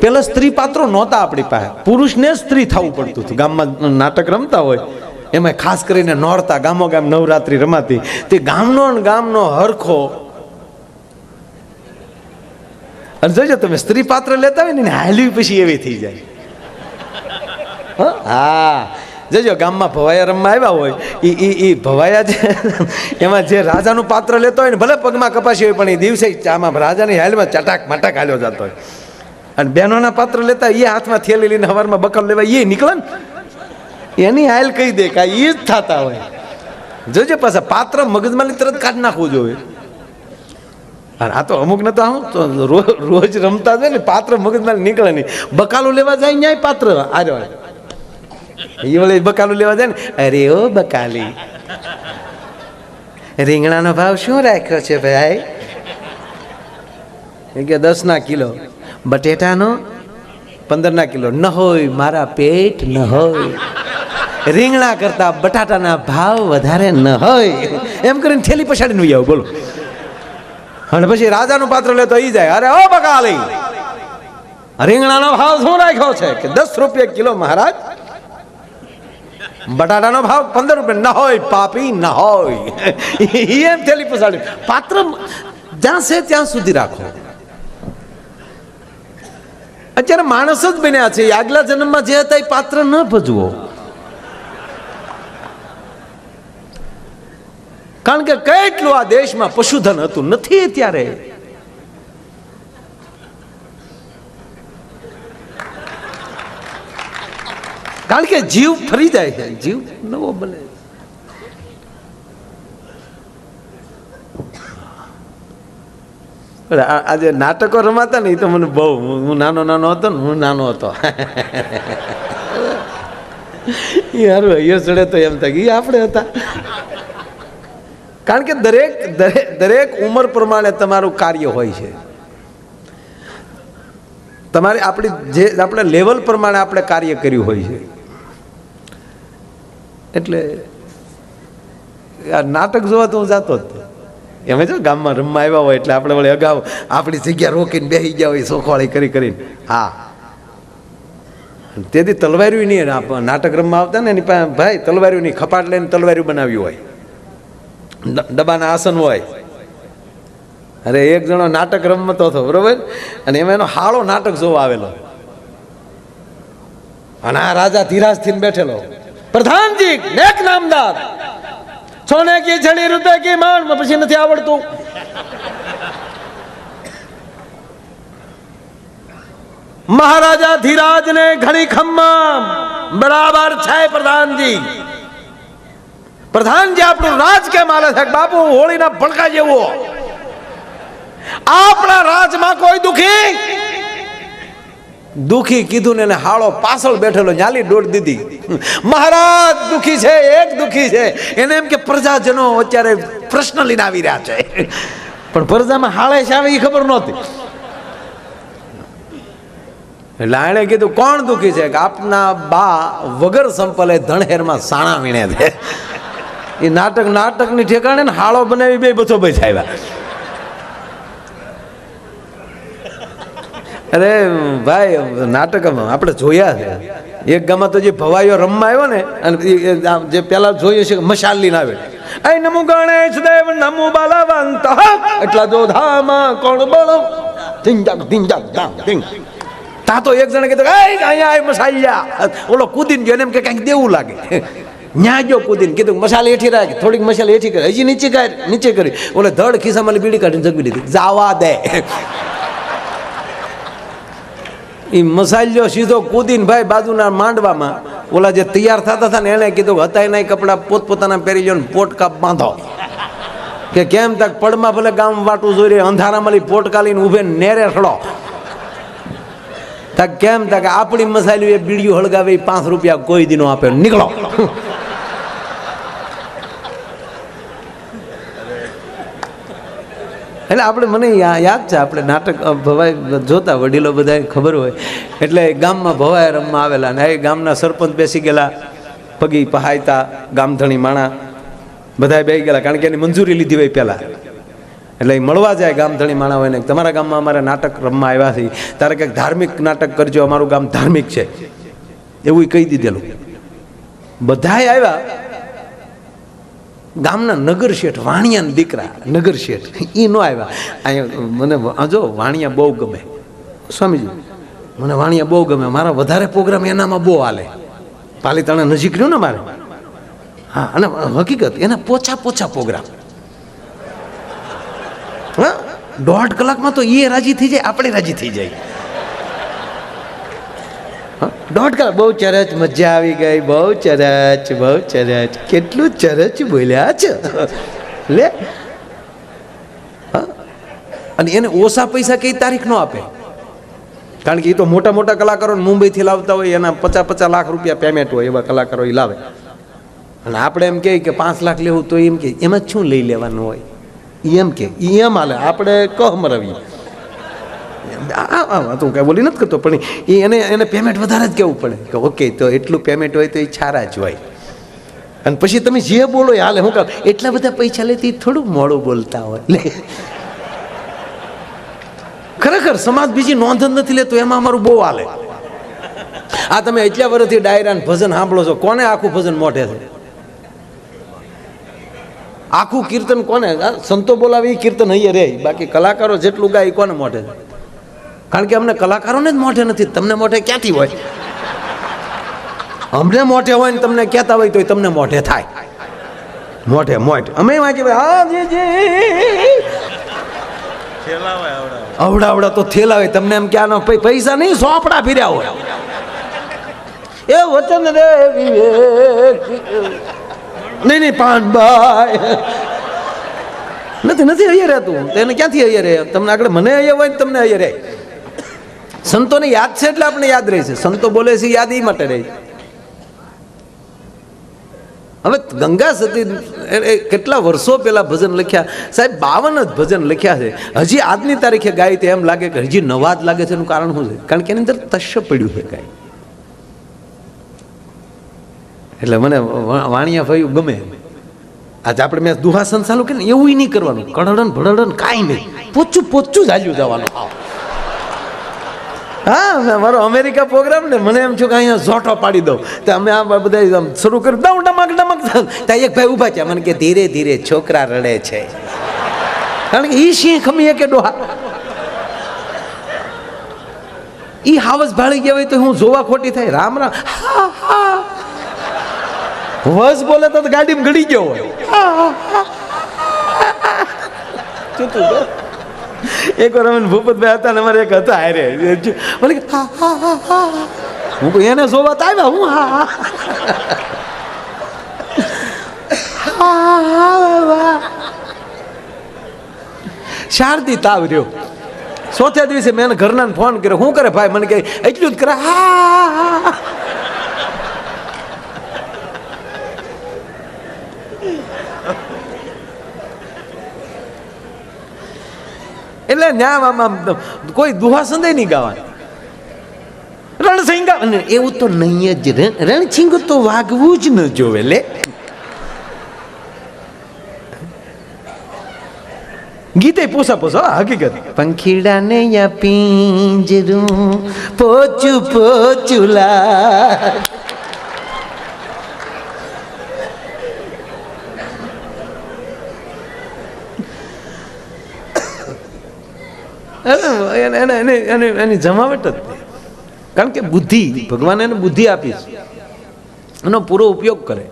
પેલા સ્ત્રી પાત્રો નહોતા આપણી પાસે, પુરુષને સ્ત્રી થવું પડતું હતું. ગામમાં નાટક રમતા હોય એમાં ખાસ કરીને નોરતા, ગામો ગામ નવરાત્રી રમાતી, તે ગામનો હરખો. અને જોજો તમે સ્ત્રી પાત્ર લેતા હોય ને હાલવી પછી એવી થઈ જાય. હા જોજો ગામમાં ભવાયા રમવા આવ્યા હોય એ ભવાયા છે એમાં જે રાજાનું પાત્ર લેતો હોય ને, ભલે પગમાં કપાસી હોય પણ એ દિવસે આમાં રાજાની હાલમાં ચટાક મટાક હાલ્યો જતો હોય. અને બહેનોના પાત્ર લેતા એ હાથમાં થેલી લઈને સવારમાં બકલ લેવા એ નીકળે ને, એની હાલ કહી દે કે એ જ થતા હોય. જોજો પાછા પાત્ર મગજમાં તરત કાઢી નાખવું જોઈએ. અને આ તો અમુક ને તો આવું તો રોજ રમતા જાય ને પાત્ર મગજમાં નીકળે નહીં. બકાલું લેવા જાય ન્યાય પાત્ર આર્યો એ વળે બકાલું લેવા જાય ને, અરે ઓ બકાલી, રીંગણાનો ભાવ શું રાખ્યો છે ભાઈ? કે 10 કિલો. બટેટાનો 15 કિલો. ન હોય મારા પેટ ન હોય, રીંગણા કરતા બટાટાના ભાવ વધારે ન હોય. એમ કરીને થેલી પછાડીને નું આવું બોલો. અને પછી રાજાનું પાત્ર લેતો ઈ જાય, અરે ઓ બકાલી, રીંગણાનો ભાવ શું રાખ્યો છે? કે 10 રૂપિયા કિલો મહારાજ. બટાટાનો ભાવ 15 રૂપિયા. ન હોય પાપી, ન હોય. એમ થેલી પછાડી. પાત્ર જ્યાં છે ત્યાં સુધી રાખો. અત્યારે માણસ જ બન્યા છે, આગલા જન્મમાં જે હતા એ પાત્ર ન ભજવો. કારણ કે કેટલું આ દેશમાં પશુધન હતું, નથી અત્યારે. કારણ કે જીવ ફરી જાય છે, જીવ નવો બને. આજે નાટકો રમાતા ને એ તો મને બહુ, હું નાનો હતો ને, હું નાનો હતો એ હારું અહીંયા ચડે તો એમ થાય કે આપણે હતા. કારણ કે દરેક ઉંમર પ્રમાણે તમારું કાર્ય હોય છે. તમારે આપણે લેવલ પ્રમાણે આપણે કાર્ય કર્યું હોય છે. એટલે આ નાટક જોવા તો હું જતો જ. એમ જો ગામમાં રમવા આવ્યા હોય એટલે આપણે વળી અગાઉ આપણી જગ્યા રોકીને બેસી ગયા હોય સોખવાળી કરીને. હા, તેથી તલવાર્યું નહીં. નાટક રમવા આવતા ને એની પાસે ભાઈ તલવાર્યું નહીં, ખપાટ લઈને તલવાર્યું બનાવ્યું હોય, ડબ્બાના આસન હોય. અરે એક જણો નાટક રમતો હતો બરોબર, અને એમાં એનો હાળો નાટક જોવા આવેલો. અને આ રાજા ધીરાજ થઈને બેઠેલો, પ્રધાનજી નેક નામદાર, સોને કી છડી રૂપે કી માંડ, પછી નથી આવડતું. મહારાજા ધીરાજ ને ઘડી ખમ્મા બરાબર છે પ્રધાનજી. પ્રધાનજી આપણું રાજ કેમ હાલે છે? બાપુ હોળીના ભડકા જેવો. આપણા રાજમાં કોઈ દુખી કીધું ને હાળો પાછળ બેઠેલો ન્યાલી દોડ દીધી. મહારાજ દુખી છે, એક દુખી છે. એને એમ કે પ્રજાજનો અત્યારે પ્રશ્ન લઈને આવી રહ્યા છે, પણ પ્રજામાં હાળે છે આવે એ ખબર નહોતી. એટલે આણે કીધું કોણ દુખી છે? કે આપના બા વગર સંપલે ધણહેરમાં સાણા વીણે છે. એ નાટકની ઠેકાણે ને હાળો બનાવી બે બસો બસ આવ્યા. અરે ભાઈ નાટક આપણે જોયા છે. એક ગામમાં તો જે ભવાઈઓ રમવા આવ્યો ને, અને જે પેલા જોયું છે મશાલ લઈને આવે, એ નમુ ગણેશ દેવ નમુ બલવંત, એટલા જો ધામા કોણ બોલો તા તો એક જણે કીધું અહીંયા મસાલિયા. ઓલો કૂદીને ગયો એમ કે કંઈક દેવું લાગે. ન્યા જો કૂદીને કીધું મસાલ હેઠી રાખી, થોડીક મસાલ હેઠી કરી, હજી નીચે કરી. ઓલે ધડ ખિસ્સામાં બીડી કાઢીને જગવી દીધી, જાવા દે. એ મસાલ્યો સીધો કૂદીને ભાઈ બાજુના માંડવામાં ઓલા જે તૈયાર થતા હતા ને એને કીધું હતા એના કપડા પોતપોતાના પહેરી લો ને પોટકા બાંધો. કે કેમ તક પડમાં ભલે ગામ વાટું જોઈ રહે, અંધારામાં પોટકા લઈને ઉભે નેરે ખડો. તક કેમ તક આપણી મસાલ્યું એ બીડીયું હળગાવે 5 રૂપિયા કોઈ દીનો આપે, નીકળો. એટલે આપણે મને યાદ છે, આપણે નાટક ભવાઈ જોતા, વડીલો બધા ખબર હોય. એટલે ગામમાં ભવાઈ રમવા આવેલા ને એ ગામના સરપંચ બેસી ગયેલા, પગી પહાયતા, ગામધણી માણા બધા બેસી ગયેલા, કારણ કે એની મંજૂરી લીધી હોય પહેલા. એટલે એ મળવા જાય ગામધણી માણા હોય ને, તમારા ગામમાં અમારે નાટક રમવા આવ્યા છે, તારે કંઈક ધાર્મિક નાટક કરજો, અમારું ગામ ધાર્મિક છે એવું કહી દીધેલું. બધાય આવ્યા. ગામના નગર શેઠ, વાણિયાના દીકરા નગર શેઠ, એ ન આવ્યા. અહીંયા મને જો વાણિયા બહુ ગમે સ્વામીજી, મને વાણિયા બહુ ગમે. મારા વધારે પ્રોગ્રામ એનામાં બહુ હાલે. પાલીતાણા નજીક રહ્યું ને મારે. હા, અને હકીકત એના પોછા પ્રોગ્રામ. હા, 1.5 કલાકમાં તો એ રાજી થઈ જાય, આપણે રાજી થઈ જાય. 1.5 કલાક બહુ ચરચ, મજા આવી ગઈ, બહુ ચરચ, કેટલું ચરચ બોલ્યા છે લે. અને એને ઓછા પૈસા કઈ તારીખ નો આપે, કારણ કે એ તો મોટા મોટા કલાકારો મુંબઈથી લાવતા હોય, એના 50 લાખ રૂપિયા પેમેન્ટ હોય, એવા કલાકારો એ લાવે. અને આપણે એમ કહે કે 5 લાખ લેવું, તો એમ કે એમાં શું લઈ લેવાનું હોય, એમ કે એમ હાલે. આપણે કહમ રવી તું કઈ બોલી નથી કરતો, પણ એને પેમેન્ટ વધારે જ કેવું પડે કે ઓકે, તો એટલું પેમેન્ટ હોય તો એ સારા જ હોય. અને પછી તમે જે બોલો એ હાલે. હું કહું એટલા બધા પૈસા લેતી થોડું મોડું બોલતા હોય. ખરેખર સમાજ બીજી નોંધ જ નથી લેતો, એમાં અમારું બહુ હાલે. આ તમે એટલા વર્ષથી ડાયરા ભજન સાંભળો છો, કોને આખું ભજન મોઢે છે? આખું કીર્તન કોને? સંતો બોલાવે એ કીર્તન અહીંયા રે, બાકી કલાકારો જેટલું ગાય એ કોને મોઢે છે? કારણ કે અમને કલાકારોને જ મોઢે નથી, તમને મોઢે ક્યાંથી હોય? અમને મોઢે હોય ને તમને કહેતા હોય તો તમને મોઢે થાય. મોઢે અમે વાંચી અવડા તો થેલાવે તમને એમ ક્યાં પૈસા નહીં, સોપડા ફર્યા હોય. એ વચન રે વિવેક નહીં પાનભાઈ નથી અહીંયા રહેતું, એને ક્યાંથી અહીંયા રહે? તમને આગળ મને અહીંયા હોય ને તમને અહીંયા રહે. સંતોને યાદ છે એટલે આપણે યાદ રહે છે. સંતો બોલે છે યાદ એ માટે રહે. હવે ગંગા સતી કેટલા વર્ષો પહેલા ભજન લખ્યા સાહેબ, 52 જ ભજન લખ્યા છે. હજી આજની તારીખે ગાય તો એમ લાગે કે હજી નવા જ લાગે છે. એનું કારણ શું છે? કારણ કે એની અંદર તશ્ય પડ્યું છે ગાય. એટલે મને વાણિયા ભાઈ ગમે. આજે આપણે મેં દુહાસન ચાલુ કરીને એવું નહીં કરવાનું, કડડન ભડડન કાંઈ નહીં, પોચું ચાલ્યું જવાનું. હા, મારો અમેરિકા પ્રોગ્રામ ને મને એમ છું કે અહીંયા ઝોટો પાડી દઉં, તો અમે આ બધા શરૂ કરી દઉં ડમક ત્યાં એક ભાઈ ઊભા છે, મને કે ધીરે ધીરે છોકરા રડે છે. કારણ કે ઈ સિંહ ખમીએ કે ડોહા ઈ હાવસ ભાળી ગયા હોય તો હું જોવા ખોટી થાય. રામ વસ બોલે તો ગાડીમાં ગળી ગયો હોય. એક વાર અમે ભૂપતભાઈ હતા ને અમારે એક હતા હારે, બોલે હું કોઈ એને જોવા તો આવ્યા, હું શારદી તાવ રહ્યો. ચોથા દિવસે મેં ઘરના ફોન કર્યો, શું કરે ભાઈ? મને કહે એટલું જ કરે. એટલે ન્યા કોઈ દુહાસંદય નહીં ગાવાનું, રણસિંગ એવું તો નહીં જ. રણસિંગ તો વાગવું જ ન જોવે લે. ગીતે પોસા હકીકત. પંખીડાને યા પિંજરું પોચું લા. એની જમાવટ જ. કારણ કે બુદ્ધિ, ભગવાન એને બુદ્ધિ આપી છે, એનો પૂરો ઉપયોગ કરે.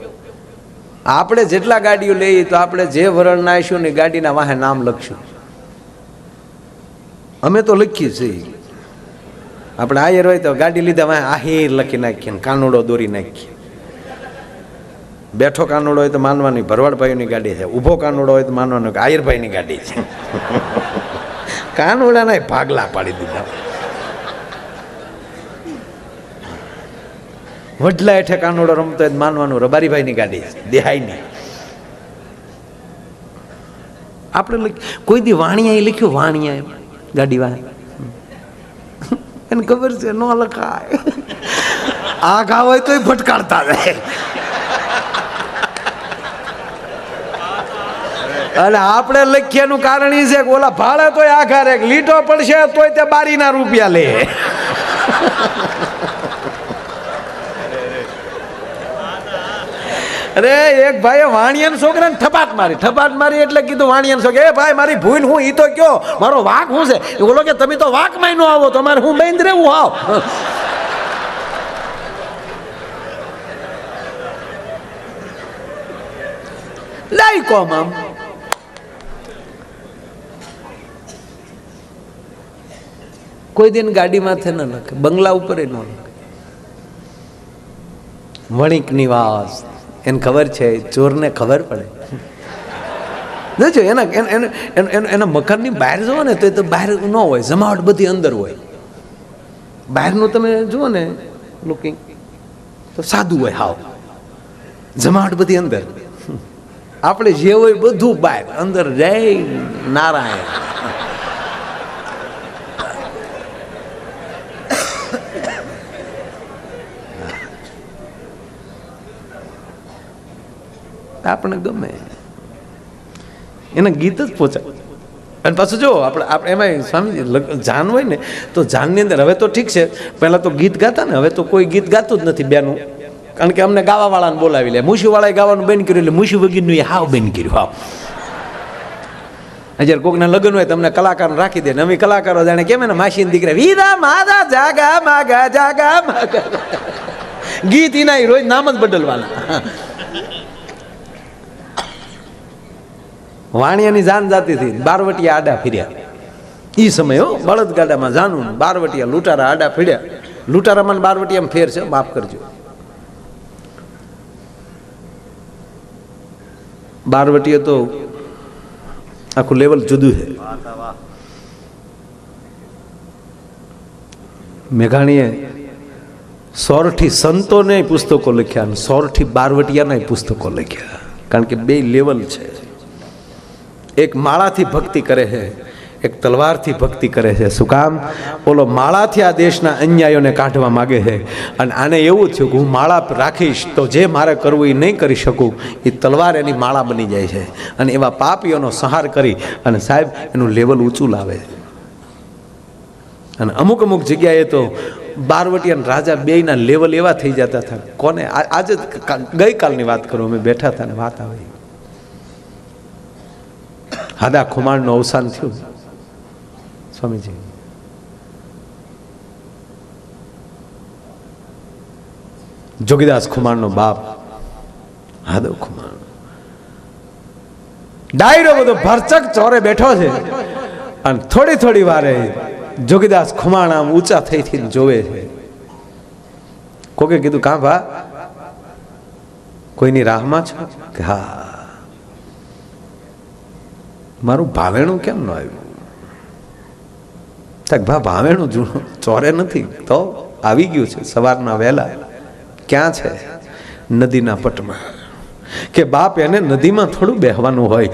આપણે જેટલા ગાડીઓ લઈએ તો આપણે જે વરણ નાખીશું ને ગાડીના વાહે નામ લખશું. અમે તો લખીએ છીએ. આપણે આયર હોય તો ગાડી લીધા વાહે આહિર લખી નાખીએ, કાનુડો દોરી નાખીએ. બેઠો કાનુડો હોય તો માનવાની ભરવાડભાઈની ગાડી છે, ઊભો કાનુડો હોય તો માનવાનું કે આયરભાઈની ગાડી છે. કાનુડાના ભાગલા પાડી દીધા. વડલા હેઠે કાનુડો રમતો હોય માનવાનું રબારીભાઈની ગાડી છે, દેહાઈની. આપણે કોઈ દી વાણિયા એ લખ્યું, વાણિયા ગાડી વાહ એને ખબર છે ન લખાય. આ ઘા હોય તો ભટકાડતા જાય. અને આપણે લખ્યાનું કારણ એ છે કે ઓલા ભાડે તોય આઘાર એક લીટો પડશે તોય તે બારીના રૂપિયા લે. અરે એક ભાઈએ વાણિયાના છોકરાને ઠપાટ મારી એટલે કીધું વાણિયાના છોકરા, એ ભાઈ મારી ભૂલ હું ઈ તો કયો, મારો વાક શું છે? બોલો કે તમે તો વાકમાં ન આવો, તમારે હું બેંધ રહેવું આવ. લઈ કોમ આમ કોઈ દિન ગાડી માથે ન લખે, બંગલા ઉપર ન લખે. વણિક નિવાસ, એને ખબર છે, ચોરને ખબર પડે. જો એના મકાનની બહાર જુઓ ને તો બહાર ન હોય, જમાવટ બધી અંદર હોય. બહારનું તમે જુઓ ને લુકિંગ તો સાદું હોય, હાવ જમાવટ બધી અંદર. આપણે જે હોય બધું બહાર, અંદર જય નારાયણ. આપણે ગમે એના ગીત જ પહોંચાય. અને પાછું જો આપણે એમાં સ્વામી જાન હોય ને તો જાનની અંદર હવે તો ઠીક છે, પહેલા તો ગીત ગાતા ને, હવે તો કોઈ ગીત ગાતું જ નથી બેનું, કારણ કે અમને ગાવાવાળાને બોલાવી લે. મુશીવાળાએ ગાવાનું બેન કર્યું એટલે મુશી વગીરનું એ હાવ બેન કર્યું. હાવ જ્યારે કોકના લગ્ન હોય તમને કલાકારને રાખી દે ને, અમે કલાકારો જાણે કેમ ને માસીન દીકરા વીરા મારા જાગા માગા જાગા માગા, ગીત એના રોજ નામ જ બદલવાના. વાણિયાની જાન જાતી હતી, બારવટિયા આડા ફર્યા ઈ સમય. બળદગાડામાં જાનું, બારવટિયા લૂંટારા આડા ફર્યા. લૂંટારામાં બારવટિયામાં ફેર છે, માફ કરજો. બારવટીયા તો આખું લેવલ જુદું છે. મેઘાણીએ 100 સંતોને પુસ્તકો લખ્યા અને 100 બારવટિયાના પુસ્તકો લખ્યા, કારણ કે બે લેવલ છે. એક માળાથી ભક્તિ કરે છે, એક તલવારથી ભક્તિ કરે છે. શું કામ? ઓલો માળાથી આ દેશના અન્યાયોને કાઢવા માગે છે, અને આને એવું થયું કે હું માળા રાખીશ તો જે મારે કરવું એ નહીં કરી શકું, એ તલવાર એની માળા બની જાય છે, અને એવા પાપીઓનો સંહાર કરી અને સાહેબ એનું લેવલ ઊંચું લાવે. અને અમુક જગ્યાએ તો બારવટિયા રાજા બેયના લેવલ એવા થઈ જતા હતા. કોને આજે ગઈકાલની વાત કરું, અમે બેઠા હતા ને વાત આવી, હાદા ખુમાણનું અવસાન થયું સ્વામીજી. જોગીદાસ ખુમાણનો બાપ હાદો ખુમાણ, ડાયરો બધો ભરચક ચોરે બેઠો છે, અને થોડી વારે જોગીદાસ ખુમાણ આમ ઊંચા થઈ જોવે છે. કોકે કીધું કાં ભા કોઈની રાહમાં છો? કે હા. મારું ભાવેણું કેમ ન આવ્યું? ભા ભાવેણું જૂનું ચોરે નથી તો આવી ગયું છે સવારના વહેલા. ક્યાં છે? નદીના પટમાં. કે બાપ એને નદીમાં થોડું બેહવાનું હોય,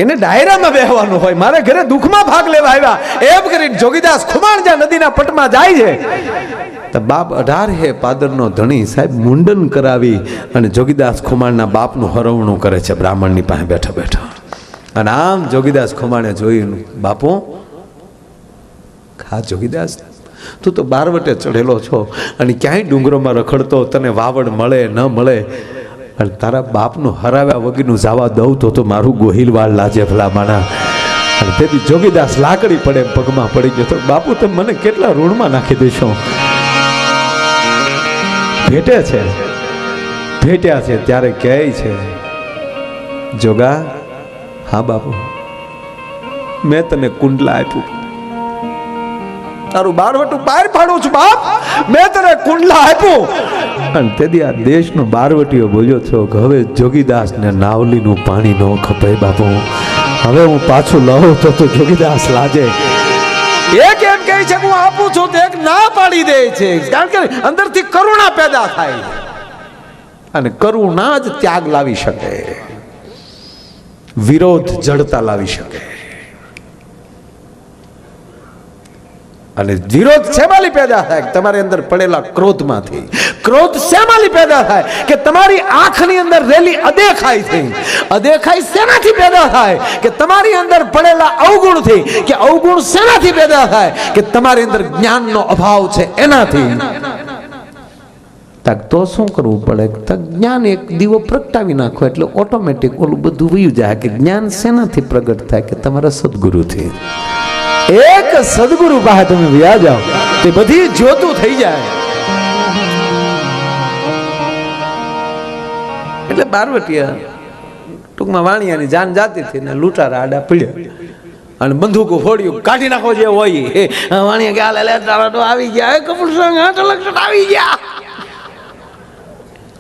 એને ડાયરામાં બેહવાનું હોય. મારે ઘરે દુઃખમાં ભાગ લેવા આવ્યા એમ કરીને જોગીદાસ ખુમાણ જ્યાં નદીના પટમાં જાય છે, તો બાપ 18 પાદરનો ધણી સાહેબ મુંડન કરાવી અને જોગીદાસ ખુમાણના બાપનું હરવણું કરે છે બ્રાહ્મણની પાસે બેઠા બેઠા. અને આમ જોગીદાસ ખુમાણે જોયું, બાપુ હા જોગીદાસ, તું તો બારવટે ચડેલો છો અને ક્યાંય ડુંગરોમાં રખડતો, તને વાવડ મળે ન મળે, અને તારા બાપનું હરાવ્યા વગરનું જવા દઉં તો મારું ગોહિલવાળ લાજે ભલા માણા. અને તેથી જોગીદાસ લાકડી પડે પગમાં પડી ગયો, તો બાપુ તમે મને કેટલા ઋણમાં નાખી દેશો. ભેટ્યા છે ત્યારે કહે છે, જોગા હા બાપુ, મેં તને કુંડલા આપ્યું, તારું બારવટું બહાર પાડું છું બાપ, મેં તને કુંડલા આપ્યું. અને તેથી આ દેશનો બારવટીયો બોલ્યો છો કે હવે જોગીદાસ ને નાવલીનું પાણી ન ખપે બાપુ, હવે હું પાછું લઉં તો જોગીદાસ લાજે. એક એમ કહે છે હું આપું છું તો એક ના પાડી દે છે, કારણ કે અંદરથી કરુણા પેદા થાય, અને કરુણા જ ત્યાગ લાવી શકે, વિરોધ જડતા લાવી શકે. અને વિરોધ શેમાંથી પેદા થાય? તમારી અંદર પડેલા ક્રોધમાંથી. ક્રોધ શેમાંથી પેદા થાય? કે તમારી આંખની અંદર રેલી અદેખાઈ થઈ. અદેખાઈ શેનાથી પેદા થાય? કે તમારી અંદર પડેલા અવગુણથી. કે અવગુણ શેનાથી પેદા થાય? કે તમારી અંદર જ્ઞાનનો અભાવ છે એનાથી. તો શું કરવું પડે? જ્ઞાન એક દીવો પ્રગટાવી નાખો એટલે ઓટોમેટિક ઓલું બધું વયું જાય. કે જ્ઞાન શેનાથી પ્રગટ થાય? કે તમારા સદગુરુથી. એક સદગુરુ પાસે તમે વ્યા જાઓ તે બધી જ્યોતું થઈ જાય. એટલે બારવટિયા ટૂંકમાં વાણિયાની જાન જાતી હતી ને લૂંટારા આડા પડ્યા અને બંદૂકો ફોડ્યું, કાઢી નાખો જે હોય. વાણિયા કે લે તારા આવી ગયા, કપૂર સંગ આવી ગયા.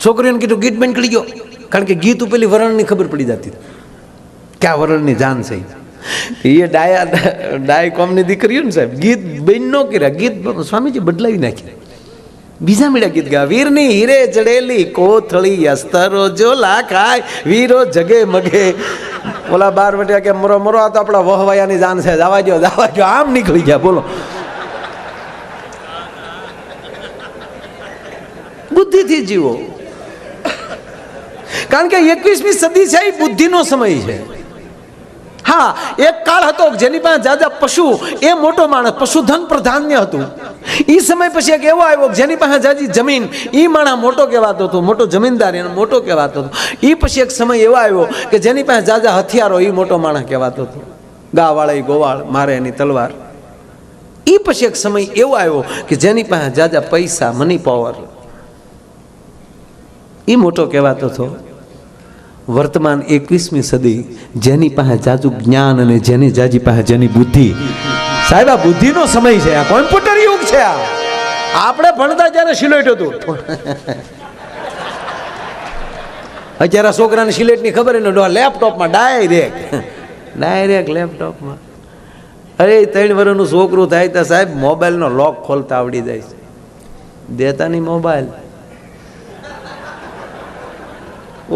છોકરીઓને કીધું ગીત બેન કરી ગયો, કારણ કે ગીત પેલી વરણની ખબર પડી જતી ક્યાં વરણની જાન છે. એ ડાય કોમની દીકરીઓ ને સાહેબ ગીત બેન નો કર્યા, ગીત સ્વામીજી બદલાવી નાખ્યા, બીજા મીડા ગીત ગયા. વીરની હીરે જડેલી કોથળી અસ્તરો જો લાખાય વીરો જગે મગે. ઓલા બાર વટ્યા કે મરો મરો, આ તો આપણા વહવાયાની જાન છે, જવા દો આમ નીકળી ગયા. બોલો, બુદ્ધિથી જીવો. કારણ કે 21મી સદી છે એ બુદ્ધિનો સમય છે. હા, એક કાળ હતો જેની પાસે જાજા પશુ, એ મોટો માણસ, પશુધન પ્રાધાન્ય હતું. એ સમય પછી એક એવો આવ્યો જેની પાસે જાજી જમીન, એ માણસ મોટો કહેવાતો હતો, મોટો જમીનદાર એને મોટો કહેવાતો હતો. એ પછી એક સમય એવો આવ્યો કે જેની પાસે જાજા હથિયારો, એ મોટો માણસ કહેવાતો હતો. ગાવાળા ગોવાળ મારે એની તલવાર. એ પછી એક સમય એવો આવ્યો કે જેની પાસે જાજા પૈસા, મની પાવર, એ મોટો કહેવાતો હતો. વર્તમાન 21મી સદી જેની પાસે જાજુ જ્ઞાન અને જેની જાજી પાસે જેની બુદ્ધિ. સાહેબ આ બુદ્ધિનો સમય છે, આ કોમ્પ્યુટર યુગ છે. આપણે ભણતા ત્યારે સિલેટ હતું. અત્યારે છોકરાને સિલેટની ખબર ને લેપટોપમાં ડાયરેક્ટ લેપટોપમાં. અરે 3 વર્ષનું છોકરું થાય તો સાહેબ મોબાઈલનો લોક ખોલતા આવડી જાય છે. દેતા નહીં મોબાઈલ,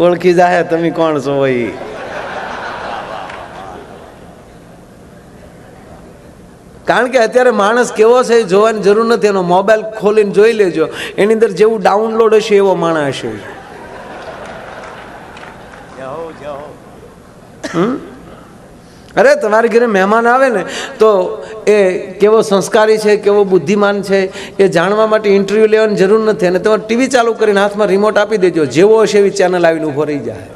ઓળખી જાય તમે કોણ છો ભાઈ. કારણ કે અત્યારે માણસ કેવો છે એ જોવાની જરૂર નથી, એનો મોબાઈલ ખોલીને જોઈ લેજો, એની અંદર જેવું ડાઉનલોડ હશે એવો માણસ હશે. અરે તમારી ઘરે મહેમાન આવે ને તો એ કેવો સંસ્કારી છે, કેવો બુદ્ધિમાન છે, એ જાણવા માટે ઇન્ટરવ્યૂ લેવાની જરૂર નથી. અને તમારે ટીવી ચાલુ કરીને હાથમાં રિમોટ આપી દેજો, જેવો હશે એવી ચેનલ આવીને ઊભો રહી જાય.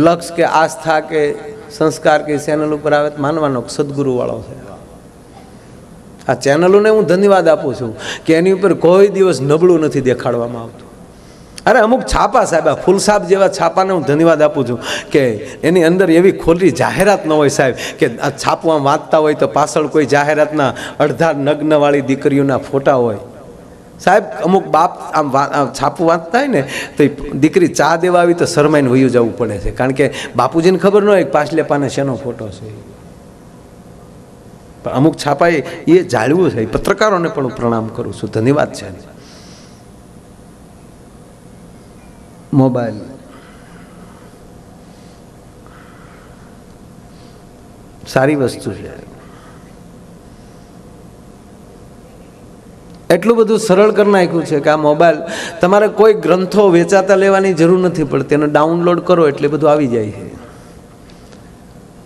લક્ષ કે આસ્થા કે સંસ્કાર કે ચેનલ ઉપર આવે તો માનવાનો સદગુરુ વાળો છે. આ ચેનલોને હું ધન્યવાદ આપું છું કે એની ઉપર કોઈ દિવસ નબળું નથી દેખાડવામાં આવતું. અરે અમુક છાપા સાહેબ, આ ફૂલસાબ જેવા છાપાને હું ધન્યવાદ આપું છું કે એની અંદર એવી ખોટી જાહેરાત ન હોય સાહેબ, કે આ છાપું આમ વાંચતા હોય તો પાછળ કોઈ જાહેરાતના અડધા નગ્નવાળી દીકરીઓના ફોટા હોય. સાહેબ અમુક બાપ આમ છાપું વાંચતા હોય ને તો દીકરી ચા દેવા આવી તો શરમાઈને વયું જવું પડે છે, કારણ કે બાપુજીને ખબર ન હોય પાછલે પાને શેનો ફોટો છે. અમુક છાપાએ એ જાળવું છે. પત્રકારોને પણ હું પ્રણામ કરું છું, ધન્યવાદ છે. મોબાઈલ સારી વસ્તુ છે. એટલું બધું સરળ કરી નાખ્યું છે કે આ મોબાઈલ તમારે કોઈ ગ્રંથો વેચાતા લેવાની જરૂર નથી પડતી, એને ડાઉનલોડ કરો એટલે બધું આવી જાય છે.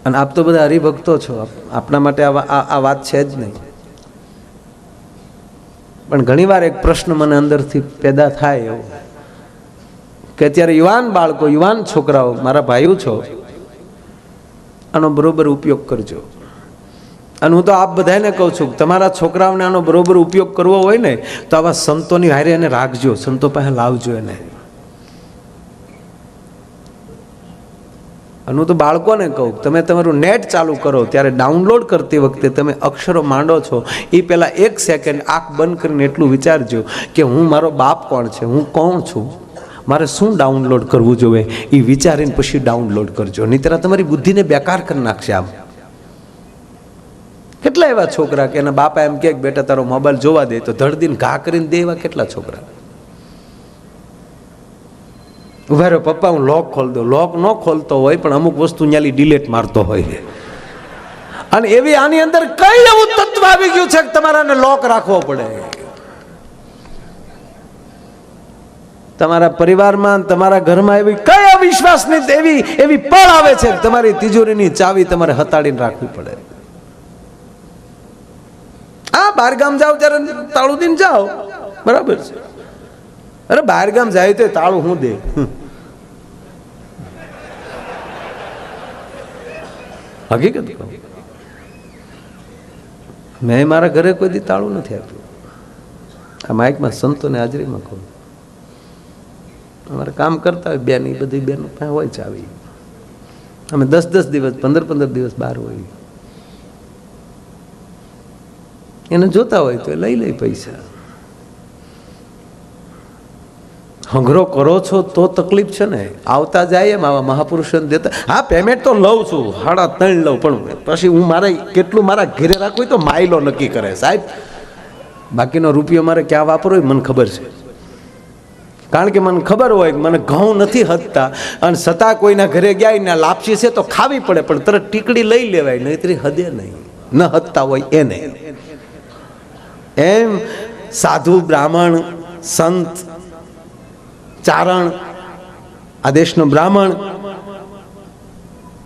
અને આપ તો બધા હરિભક્તો છો, આપણા માટે આ વાત છે જ નહીં. પણ ઘણીવાર એક પ્રશ્ન મને અંદરથી પેદા થાય એવો કે અત્યારે યુવાન બાળકો, યુવાન છોકરાઓ, મારા ભાઈઓ છો, આનો બરોબર ઉપયોગ કરજો. અને હું તો આપ બધાને કહું છું તમારા છોકરાઓને આનો બરોબર ઉપયોગ કરવો હોય ને તો આવા સંતોની હારે એને રાખજો, સંતો પાસે લાવજો એને. અને હું તો બાળકોને કહું તમે તમારું નેટ ચાલુ કરો ત્યારે ડાઉનલોડ કરતી વખતે તમે અક્ષરો માંડો છો એ પહેલાં 1 સેકન્ડ આંખ બંધ કરીને એટલું વિચારજો કે હું, મારો બાપ કોણ છે, હું કોણ છું, મારે શું ડાઉનલોડ કરવું જોઈએ, એ વિચારીને પછી ડાઉનલોડ કરજો. નહીંતર તમારી બુદ્ધિને બેકાર કરી નાખશે. આમ કેટલા એવા છોકરા કે એના બાપા એમ કે બેટા તારો મોબાઈલ જોવા દે તો ધડદીને ઘા કરીને દે, એવા કેટલા છોકરા. ઉભા રહ્યો પપ્પા, હું લોક ખોલ દઉં. લોક ન ખોલતો હોય પણ અમુક વસ્તુ ન્યાલી ડિલેટ મારતો હોય. અને એવી આની અંદર કઈ એવું તત્વ આવી ગયું છે કે તમારાને લોક રાખવો પડે. તમારા પરિવારમાં, તમારા ઘરમાં એવી કઈ અવિશ્વાસની એવી પળ આવે છે કે તમારી તિજોરીની ચાવી તમારે હતાડીને રાખવી પડે. હા, બહાર ગામ જાઓ ત્યારે તાળું દઈને જાઓ, બરાબર છે. અરે બહાર ગામ જાય તો તાળું હું દે. હકીકત કહું, મેં મારા ઘરે કોઈ દી તાળું નથી આપ્યું. આ માઇકમાં સંતોને હાજરીમાં કહું, અમારે કામ કરતા હોય બેન, એ બધી બેનો પાસે હોય છે આવી. અમે 10-10 દિવસ 15-15 દિવસ બહાર હોય. એને જોતા હોય તો લઈ પૈસા. હંગરો કરો છો તો તકલીફ છે ને. આવતા જાય એમ આવા મહાપુરુષોને દેતા. હા, પેમેન્ટ તો લઉં છું, 3.5 લઉં, પણ પછી હું મારે કેટલું મારા ઘરે રાખવું તો માઇલો નક્કી કરે સાહેબ. બાકીનો રૂપિયો મારે ક્યાં વાપરવો મને ખબર છે. કારણ કે મને ખબર હોય કે મને ઘઉં નથી હદતા, અને છતાં કોઈના ઘરે ગયા ને લાપસી છે તો ખાવી પડે, પણ તરત ટીકડી લઈ લેવાય, નહીતરી હદે નહીં, ન હદતા હોય એને. એમ સાધુ, બ્રાહ્મણ, સંત, ચારણ, આ દેશનો બ્રાહ્મણ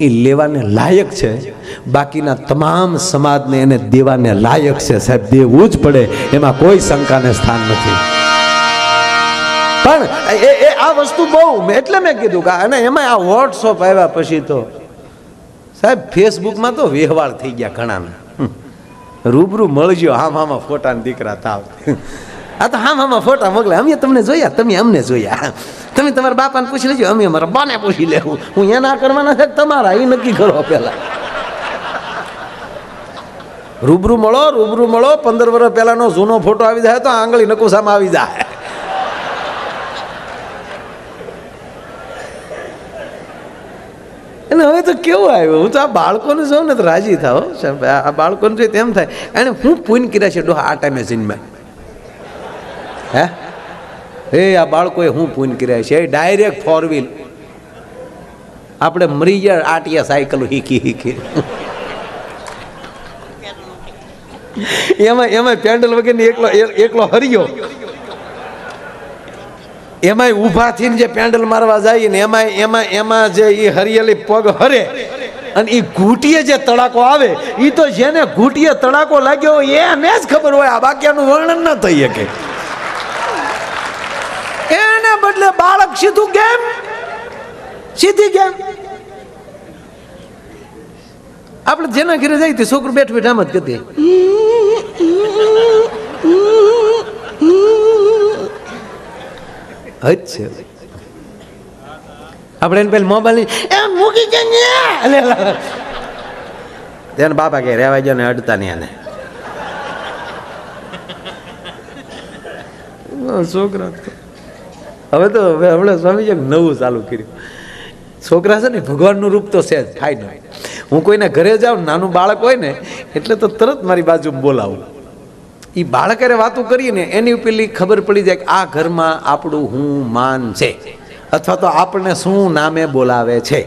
એ લેવાને લાયક છે. બાકીના તમામ સમાજને એને દેવાને લાયક છે સાહેબ, દેવું જ પડે, એમાં કોઈ શંકાને સ્થાન નથી. પણ આ વસ્તુ બહુ, એટલે મેં કીધું કે અને એમાં આ વોટ્સઅપ આવ્યા પછી તો સાહેબ ફેસબુકમાં તો વ્યવહાર થઈ ગયા ઘણાને. રૂબરૂ મળજો, હામાં ફોટા ને દીકરા તાવ. આ તો હામાં ફોટા મોકલે, અમે તમને જોયા, તમે અમને જોયા, તમે તમારા બાપાને પૂછી લેજો, અમે અમારા બાને પૂછી લેવું. હું એના કરવાના છે તમારા, એ નક્કી કરો પેલા. રૂબરૂ મળો, 15 વર્ષ પહેલાનો જૂનો ફોટો આવી જાય તો આંગળી નકુસામાં આવી જાય. અને હવે તો કેવું આવ્યું, હું તો આ બાળકોને જોઉં ને તો રાજી થાવ. આ બાળકોને જોઈ તેમ થાય એને હું પૂન કર્યા છે ડોહા આ ટાઈમે જીનમાં. હે આ બાળકોએ હું પૂન કર્યા છે. ડાયરેક્ટ 4 વ્હીલ આપણે મરી ગયા, આટિયા સાયકલ શીખી. એમાં પેન્ડલ વગરની એકલો હરિયો, એમાંય ઊભા થઈને જે પેન્ડલ મારવા જાય ને એમાં જે એ હરિયેલી પગ હરે, અને એ ઘૂંટીએ જે તડાકો આવે, એ તો જેને ઘૂંટીએ તડાકો લાગ્યો હોય એને જ ખબર હોય. આ બાકીનું વર્ણન ન થઈ શકે. એને બદલે બાળક સીધી ગેમ. આપણે જેના ઘરે જાય તે છોકરું બેઠ આમ જ કરતી. આપણે એને પેલા મોબાઈલ મૂકી જાય, બાપા કે રેવા જો ને અડતા નહીં આને. છોકરા હવે તો હમણાં સ્વામીજી નવું ચાલુ કર્યું. છોકરા છે ને ભગવાનનું રૂપ તો છે જ, થાય નહીં. હું કોઈના ઘરે જાઉં, નાનું બાળક હોય ને એટલે તો તરત મારી બાજુ બોલાવું. એ બાળકરે વાતો કરીએ ને એની પેલી ખબર પડી જાય કે આ ઘરમાં આપણું હું માન છે, અથવા તો આપણને શું નામે બોલાવે છે.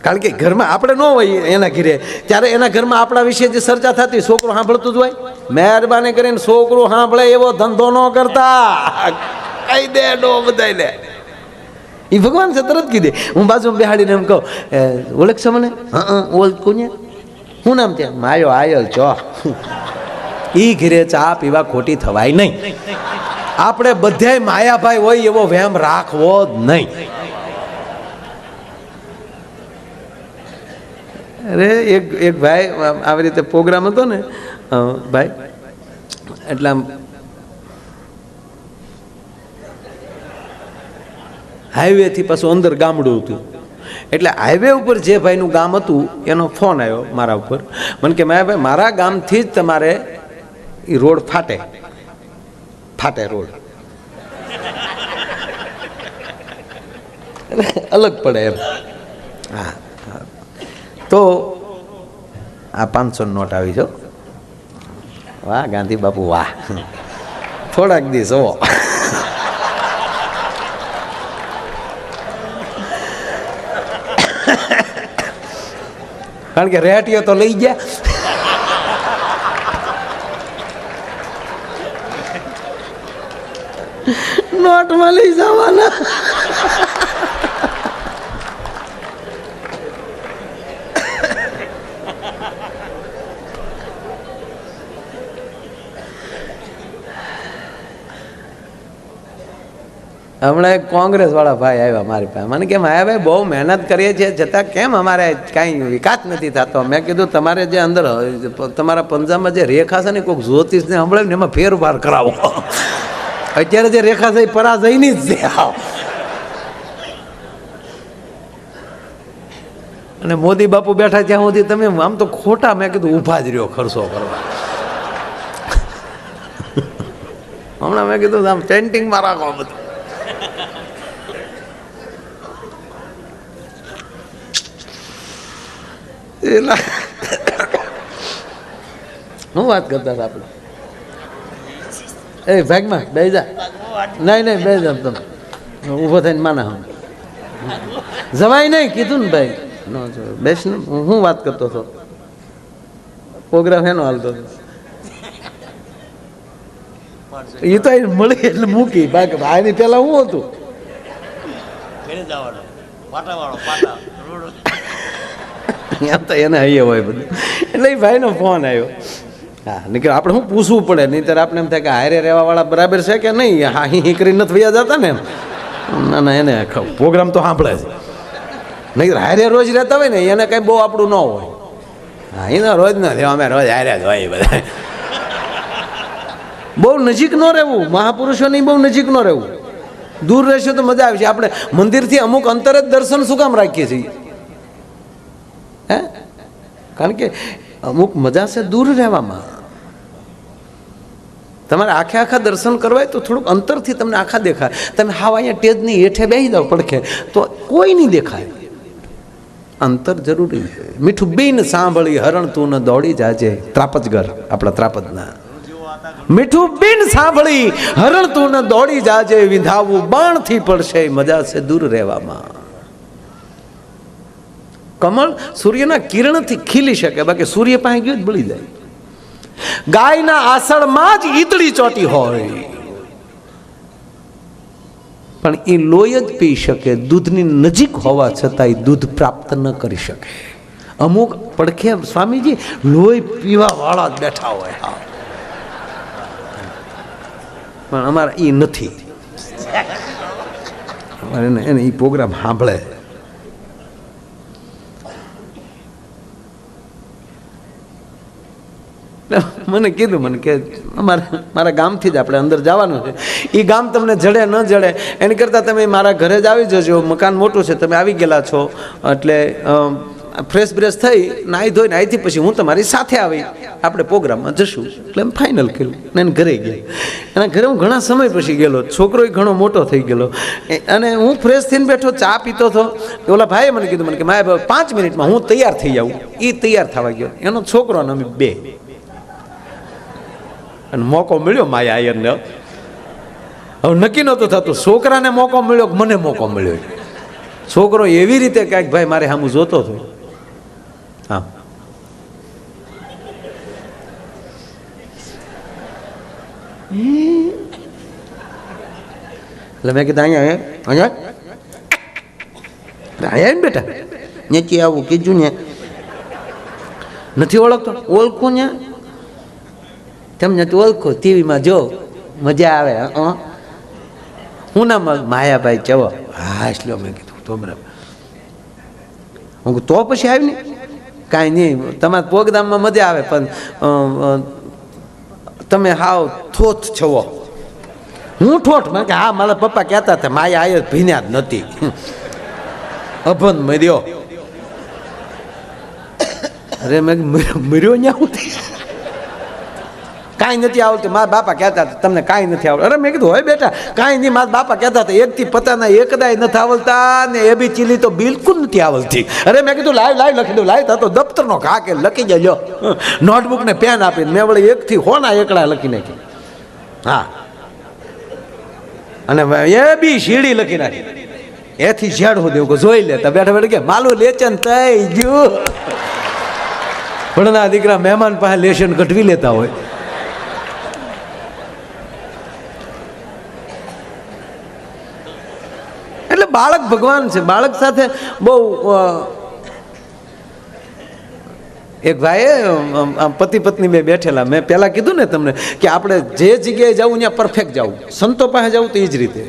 કારણ કે ઘરમાં આપણે ન હોય એના ઘરે, ત્યારે એના ઘરમાં આપણા વિશે જે ચર્ચા થતી છોકરો સાંભળતું જ હોય. મહેરબાની કરીને છોકરો સાંભળે એવો ધંધો ન કરતા, કહી દે ડો બધાને. એ ભગવાન છે તરત કીધે. હું બાજુ બેહાડીને એમ કહું, ઓળખશો મને? ઓળ કોને? શું નામ ત્યાં? માયો આયલ ચો. ઈ ઘરે ચા પીવા ખોટી થવાય નહીં. આપણે બધાય માયાભાઈ હોય એવો વહેમ રાખવો જ નહીં. અરે એક ભાઈ આવી રીતે પ્રોગ્રામ હતો ને ભાઈ, એટલે હાઈવે થી પાછું અંદર ગામડું હતું. એટલે હાઈવે ઉપર જે ભાઈનું ગામ હતું એનો ફોન આવ્યો મારા ઉપર. મને કે ભાઈ મારા ગામથી જ તમારે એ રોડ ફાટે રોડ અલગ પડે એમ. હા, તો આ 500 નોટ આવી છો. વાહ ગાંધી બાપુ વાહ. થોડાક દિવસ હો કારણ કે રેટીઓ તો લઈ ગયા. નોટમાં લઈ જવાના. હમણાં એક કોંગ્રેસ વાળા ભાઈ આવ્યા મારી પાસે, મને કેમ આવ્યા ભાઈ બહુ મહેનત કરીએ છીએ છતાં કેમ અમારે કાંઈ વિકાસ નથી થતો. મેં કીધું તમારે જે અંદર તમારા પંજાબમાં જે રેખા છે ને કોઈક જ્યોતિષને સંભળાવીને એમાં ફેરફાર કરાવો. અત્યારે જે રેખા છે એ પરાજયની જ છે. અને મોદી બાપુ બેઠા ત્યાં સુધી તમે આમ તો ખોટા, મેં કીધું ઊભા જ રહ્યો ખર્ચો કરવા. હમણાં મેં કીધું આમ પેન્ટિંગમાં રાખો બધું. હું વાત કરતા હતા આપણે? એ ભાગમાં બે જા. નહીં બે જા, તમે ઊભો થઈને માના હમ જવાય નહીં કીધું ને ભાઈ. બેસ ને. હું વાત કરતો હતો, પ્રોગ્રામ એનો હાલતો હતો. એ તો મળી એટલે મૂકી. બાકી આની પેલા હું હતું એમ તો એને અહીંયા હોય બધું. એટલે એ ભાઈનો ફોન આવ્યો. હા નીકળ, આપણે શું પૂછવું પડે, નહીં ત્યારે આપણે એમ થાય કે હારે રહેવા વાળા બરાબર છે કે નહીં. હા હી કરીને નથી વયા જતા ને એમ. ના એને પ્રોગ્રામ તો સાંભળે છે. નહીં હારે રોજ રહેતા હોય ને એને કઈ બહુ આપણું ન હોય. હા એને રોજ ન રહેવા, અમે રોજ હારે જ હોય બધા. બહુ નજીક ન રહેવું, મહાપુરુષોની બહુ નજીક ન રહેવું. દૂર રહેશે તો મજા આવશે. આપણે મંદિરથી અમુક અંતર જ દર્શન શું કામ રાખીએ છીએ? હે, કારણ કે અમુક મજા છે દૂર રહેવામાં. તમારે આખા દર્શન કરવા હોય તો થોડુંક અંતરથી તમને આખા દેખાય. તમે હાવ અહીંયા ટેજની હેઠે બેસી જાઓ પડખે તો કોઈ નહીં દેખાય. અંતર જરૂરી છે. મીઠું બીન સાંભળી હરણ તું ન દોડી જાજે. ત્રાપજગર આપણા ત્રાપજના. મીઠું બીન સાંભળી હરણ તું ન દોડી જાજે. વિંધાવું બાણથી પડશે મજા છે દૂર રહેવામાં. કમળ સૂર્યના કિરણથી ખીલી શકે, બાકી સૂર્ય પાસે ગયો જ બળી જાય. ગાયના આસળમાં જ ઈતળી ચોટી હોય પણ એ લોહી જ પી શકે. દૂધની નજીક હોવા છતાં દૂધ પ્રાપ્ત ન કરી શકે. અમુક પડખે સ્વામીજી લોહી પીવા વાળા જ બેઠા હોય. હા પણ અમારા એ નથી. એને એ પ્રોગ્રામ સાંભળે. મને કીધું મને કે મારા ગામથી જ આપણે અંદર જવાનું છે. એ ગામ તમને જડે ન જડે એની કરતાં તમે મારા ઘરે જ આવી જજો. મકાન મોટું છે, તમે આવી ગયેલા છો એટલે ફ્રેશ બ્રેશ થઈ નાહી ધોઈને અહીંથી પછી હું તમારી સાથે આવી આપણે પ્રોગ્રામમાં જશું. એટલે એમ ફાઇનલ કર્યું ને એને ઘરે ગયા. એના ઘરે હું ઘણા સમય પછી ગયેલો. છોકરો ઘણો મોટો થઈ ગયેલો અને હું ફ્રેશ થઈને બેઠો, ચા પીતો હતો. ઓલા ભાઈએ મને કીધું, મને કે મારે 5 મિનિટમાં હું તૈયાર થઈ જાઉં. એ તૈયાર થવા ગયો, એનો છોકરો અને અમે બે. અને મોકો મળ્યો માયા આયરને. હવે નક્કી નહોતું થતું છોકરાને મોકો મળ્યો કે મને મોકો મળ્યો. છોકરો એવી રીતે કાંઈક ભાઈ મારે સામું જોતો હતો. હા એટલે મેં કીધું અહીંયા ને બેટા નેચી આવું કીધું ને નથી ઓળખતો. ઓળખું ને તમને તો ઓળખો, ટીવીમાં જો મજા આવે. હું નામ માયાભાઈ ચવો. હા એટલે મેં કીધું તો બરાબર. હું તો પછી આવી ને કાંઈ નહીં, તમારા પ્રોગ્રામમાં મજા આવે પણ તમે હાવ થોત છો. હું ઠોઠ મને કે હા મારા પપ્પા કહેતા હતા માયા આયર ભીન્યા જ નથી. અભન મર્યો. અરે મેં મર્યો ન્યા કાંઈ નથી આવડતું. મારા બાપા કહેતા હતા તમને કાંઈ નથી આવડતું. અરે મેં કીધું હોય બેટા કાંઈ નહીં. મારા બાપા કહેતા હતા એકથી પતાના એકદાય નથી આવડતા ને એ બી ચીલી તો બિલકુલ નથી આવડતી. અરે મેં કીધું લાઈવ લખી દઉં. લાઈવ થતો દફતરનો ઘા કે લખી જજો. નોટબુક ને પેન આપીને મેં વળી એકથી હોના એકડા લખી નાખી. હા અને એ બી શીડી લખી નાખી, એથી ઝેડ હું દેવું જોઈ લેતા બેઠા બેઠા કે માલું લેચન થઈ ગયું. પણ ના દીકરા મહેમાન પાસે લેશન કઢવી લેતા હોય. એટલે બાળક ભગવાન છે. બાળક સાથે બહુ એક ભાઈએ પતિ પત્ની બે બેઠેલા, મેં પહેલાં કીધું ને તમને કે આપણે જે જગ્યાએ જવું ત્યાં પરફેક્ટ જવું, સંતો પાસે જવું તો એ જ રીતે,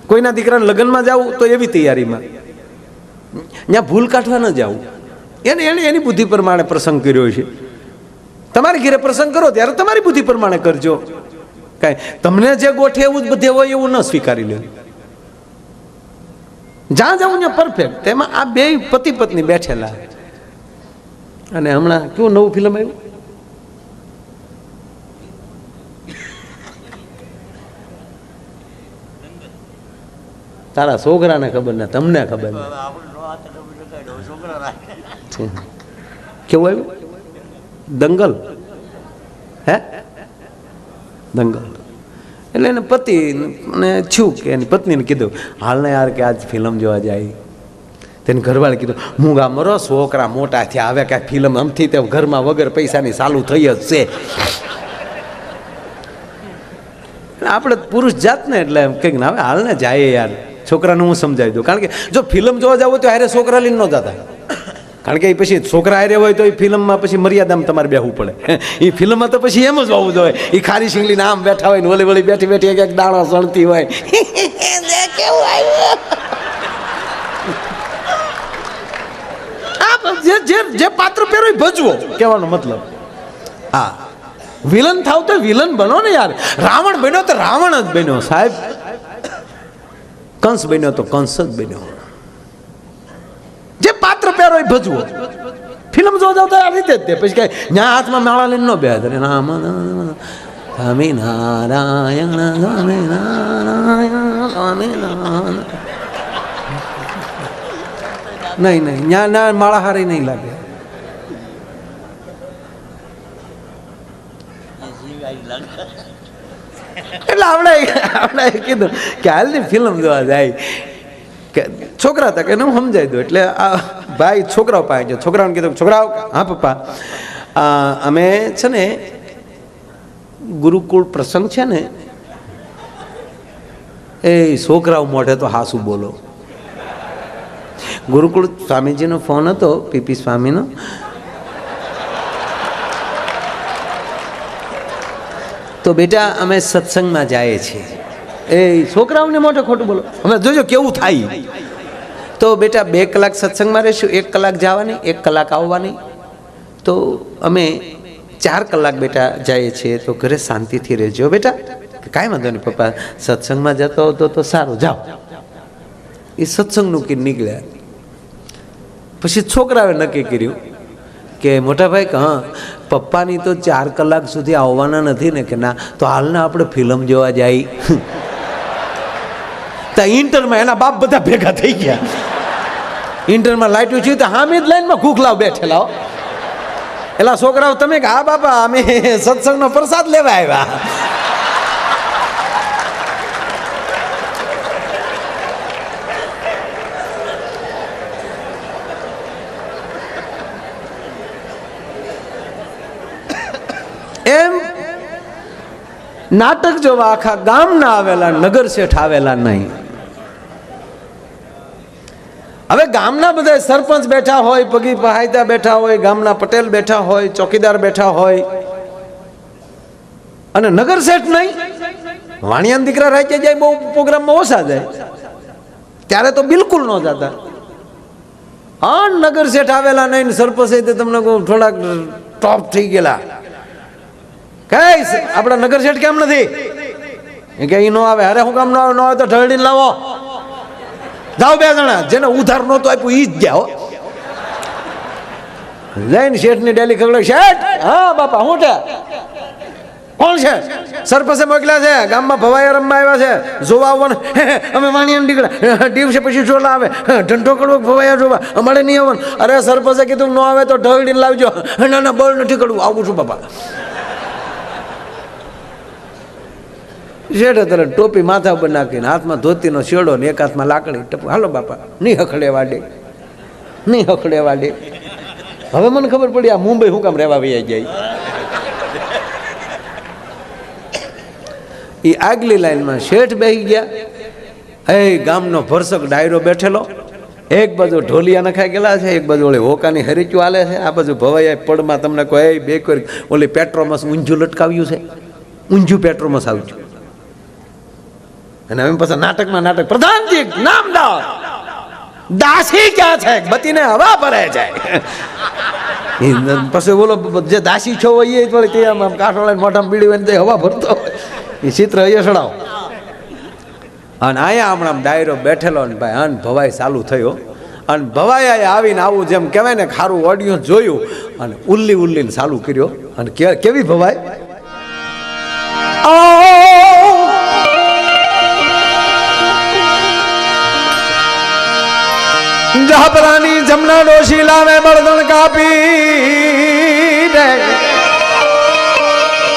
કોઈના દીકરાને લગ્નમાં જવું તો એવી તૈયારીમાં, ત્યાં ભૂલ કાઢવા ન જવું. એને એની બુદ્ધિ પ્રમાણે પ્રસંગ કર્યો છે. તમારી ઘરે પ્રસંગ કરો ત્યારે તમારી બુદ્ધિ પ્રમાણે કરજો. કાંઈ તમને જે ગોઠે એવું જ બધે હોય એવું ન સ્વીકારી લે. જ્યાં જવું ત્યાં પરફેક્ટ. તેમાં આ બે પતિ પત્ની બેઠેલા, અને હમણાં કેવું નવું ફિલ્મ આવ્યું, તારા છોકરાને ખબર ને તમને ખબર ને કેવું આવ્યું, દંગલ. હે દંગલ. એટલે એને પતિ ને છું કે એની પત્નીને કીધું હાલ ને યાર કે આજ ફિલ્મ જોવા જાય. તેને ઘરવાળે કીધું મૂંગા મરો, છોકરા મોટા થયા, હવે કાંઈ ફિલ્મ આમથી તે ઘરમાં વગર પૈસાની ચાલુ થઈ જ છે. આપણે પુરુષ જાત ને એટલે એમ કંઈક હવે હાલ ને જાય યાર, છોકરાને હું સમજાવી દઉં. કારણ કે જો ફિલ્મ જોવા જાવ તો હારે છોકરા લઈને ન જતા, કારણ કે એ પછી છોકરા હારે હોય તો એ ફિલ્મમાં પછી મર્યાદામાં તમારે બેહવું પડે. એ ફિલ્મમાં તો પછી એમ જ હોવું જોઈએ, એ ખારી શીંગલીને આમ બેઠા હોય ને ઓલી વળી બેઠી બેઠી એક દાણો સળતી હોય. કેવું આવ્યું જે પાત્ર પહેરો ભજવો, કહેવાનો મતલબ. હા, વિલન થાવ તો વિલન બનો ને યાર. રાવણ બન્યો તો રાવણ જ બન્યો સાહેબ, કંસ બન્યો તો કંસ જ બન્યો. જે પાત્ર પહેરો એ ભજવો. ફિલ્મ જોવા જાવ તો આ રીતે જ તે, પછી કઈ ન્યા હાથમાં માળા લઈને ન બે રામ સ્વામી નારાયણ સ્વામી નારાયણ સ્વામી નારાયણ. નહીં ન્યા ના માળા હારી નહીં લાગે. એટલે આપણે કીધું કે હાલની ફિલ્મ જોવા જાય. કે છોકરા હતા કે હું સમજાવી દઉં. એટલે આ ભાઈ છોકરાઓ પાસે ગયો, છોકરાઓને કીધું છોકરાઓ હા પપ્પા અમે છે ને ગુરુકુળ પ્રસંગ છે ને, એ છોકરાઓ મોઢે તો હાસું બોલો. ગુરુકુળ સ્વામીજીનો ફોન હતો, પીપી સ્વામીનો. તો બેટા અમે સત્સંગમાં જઈએ છીએ. એ છોકરાઓને મોઢે ખોટું બોલો, અમે જોજો કેવું થાય. તો બેટા 2 કલાક સત્સંગમાં રહીશું, 1 કલાક જવાની, 1 કલાક આવવાની. તો અમે 4 કલાક બેટા જઈએ છીએ, તો ઘરે શાંતિથી રહેજો બેટા. કાંઈ વાંધો નહીં પપ્પા, સત્સંગમાં જતો હતો તો સારું, જાઓ. એ સત્સંગનું કી નીકળ્યા. પછી છોકરાએ નક્કી કર્યું કે મોટા ભાઈ કે હા પપ્પાની તો 4 કલાક સુધી આવવાના નથી ને. કે ના, તો હાલના આપણે ફિલ્મ જોવા જાય. તો ઇન્ટરમાં એના બાપ બધા ભેગા થઈ ગયા. ઇન્ટરમાં લાઈટું થયું તો હામી જ લાઈનમાં ઘૂખલાવ બેઠેલા. એલા છોકરાઓ તમે કે હા બાપા અમે સત્સંગનો પ્રસાદ લેવા આવ્યા. એમ નાટક જોવા આખા ગામના આવેલા, નગર શેઠ આવેલા નહીં. હવે ગામના બધા સરપંચ બેઠા હોય, પગી પહાયતા બેઠા હોય, ગામના પટેલ બેઠા હોય, ચોકીદાર બેઠા હોય, અને નગર શેઠ નહીં. વાણિયાના દીકરા રાચે જાય, બહુ પ્રોગ્રામમાં ઓછા જાય, ત્યારે તો બિલકુલ ન જતા. હા, નગર શેઠ આવેલા નહીં, સરપંચ તમને થોડાક ટોપ થઈ ગયેલા. કઈ આપડા નગર શેઠ કેમ નથી કે ઈ નો આવે? અરે હું કામ ન આવે તો ઢળડીને લાવો. જાઓ 2 જણા, જેને ઉધાર નહોતું આપ્યું ઈ જ ગયા. જઈને શેઠ ની ડેલી ખબર, શેઠ હા બાપા હું છે? કોણ છે? સરપંચે મોકલ્યા છે, ગામમાં ભવાયા રમવા આવ્યા છે, જોવા આવવાનું. અમે વાણિયાને નીકળ્યા, દિવસે પછી જોલા આવે, ઢંઢો કરવો ભવાયા જોવા, અમારે નહીં આવવાનું. અરે સરપંચે કીધું ન આવે તો ઢળડીને લાવજો. ના ના બળ નથી કરવું, આવું છું બાપા. શેઠે તરત ટોપી માથા ઉપર નાખીને હાથમાં ધોતીનો શેડો ને એક હાથમાં લાકડી ટપ, હાલો બાપા નહીં હખડે વાડે, નહીં હખડે વાડે. હવે મને ખબર પડી આ મુંબઈ શું કામ રહેવા વૈયા જાય. એ આગલી લાઈનમાં શેઠ બેસી ગયા. એ ગામનો ભરસક ડાયરો બેઠેલો, એક બાજુ ઢોલિયા નખાઈ ગયેલા છે, એક બાજુ ઓલી હોકાની હરીચું હાલે છે, આ બાજુ ભવાઈ પડમાં તમને કોઈ બે કોઈ ઓલી પેટ્રોમસ ઊંઝું લટકાવ્યું છે, ઊંઝું પેટ્રોમસ આવ્યું. અને હવે પછી નાટકમાં નાટક, પ્રધાનજી નામદાર દાસી ક્યાં છે, બતીને હવા ભરે જાય. પછી બોલો જે દાસી છો એ થોડી તે આમ કાઠોળા મોઢામાં પીડી હોય ને હવા ભરતો એ ચિત્ર અહીંયા સડાવો. અને અહીંયા હમણાં ડાયરો બેઠેલો ને ભાઈ અન ભવાઈ ચાલુ થયો. અને ભવાઈ આવીને આવું જેમ કહેવાય ને ખારું ઓડિયું જોયું અને ઉલ્લી ઉલ્લીને ચાલુ કર્યો. અને કેવી ભવાઈ, જહપરાની જમના ડોશી લાવે બળદણ કાપી દે.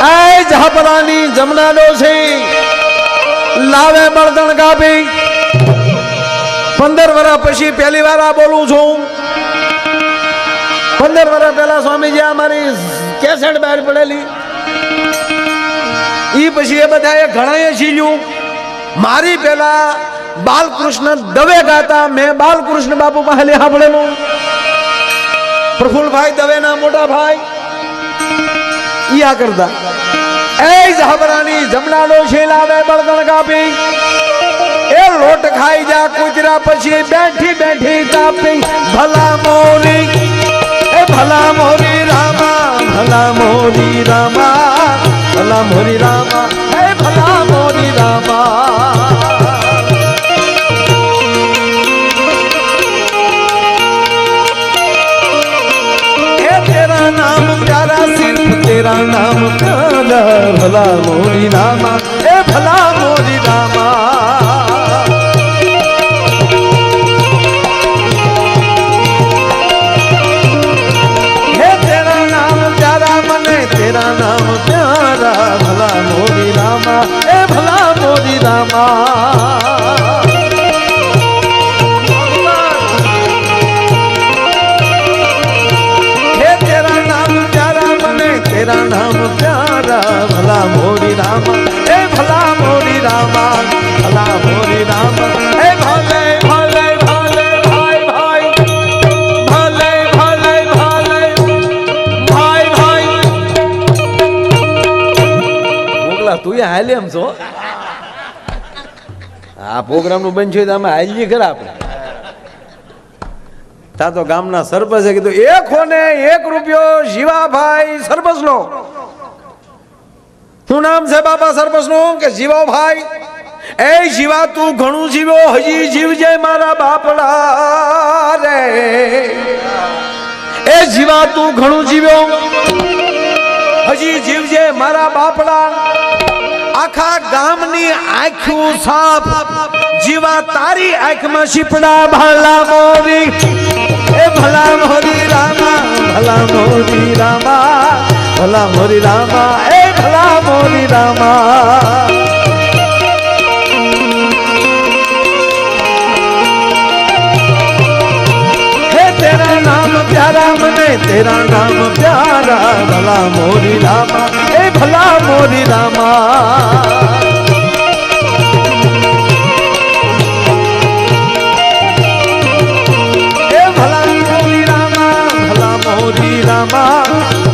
એ જહપરાની જમના ડોશી લાવે બળદણ કાપી. 15 વર્ષ પછી પહેલી વાર આ બોલું છું. 15 વર્ષ પહેલા સ્વામીજી અમારી કેસેટ બહાર પડેલી, ઈ પછી એ બધાએ ઘણાએ શીલ્યું. મારી પેલા બાલકૃષ્ણ દવે ગાતા, મેં બાલકૃષ્ણ બાપુ પાસે સાંભળેલું. પ્રફુલભાઈ દવેના મોટા ભાઈ ઈ આ કરતા. એ જહબરાની જમના ડોશી લાવે બળદણ કાપી. એ લોટ ખાઈ જા કુતરા પછી બેઠી બેઠી કાપી. ભલા મોરી, એ ભલા મોરી રામા, ભલા મોરી રામા, ભલા મોરી રામા, એ ભલા મોરી રામા. नाम प्यारा सिर्फ तेरा नाम प्यारा. भला मोरी रामा, ए भला मोरी रामा. हे तेरा नाम प्यारा मने तेरा नाम प्यारा. भला मोरी रामा, ए भला मोरी रामा. तेरा नाम प्यारा. भला मोरी रामा, ए भला मोरी रामा, भला मोरी रामा. ए भले भले भले भाई भाई, भले भले भले भाई भाई. મોકલા તું હાલે એમ છો. આ પ્રોગ્રામ નું બન છે તો અમે હાલી ખરા આપણે. તા તો ગામના સરપંચે કીધું 1 હોને 1 રૂપિયો જીવાભાઈ સરપંચ નો. શું નામ છે બાપા સરપંચ નું? કે જીવાભાઈ. એ જીવા તું ઘણું જીવ્યો, હજી જીવજે મારા બાપડા રે. એ જીવા તું ઘણું જીવ્યો, હજી જીવજે મારા બાપડા. આખા ગામની આંખું સાફ, જીવા તારી આંખમાં શીપડા. ભલા મોરી, એ ભલા મોરી રામા, ભલા મોરી રામા, ભલા મોરી રામા, એ ભલા મોરી રામા. હે તેરા નામ પ્યારા મને તેરા નામ પ્યારા. ભલા મોરી રામા, એ ભલા મોરી રામા.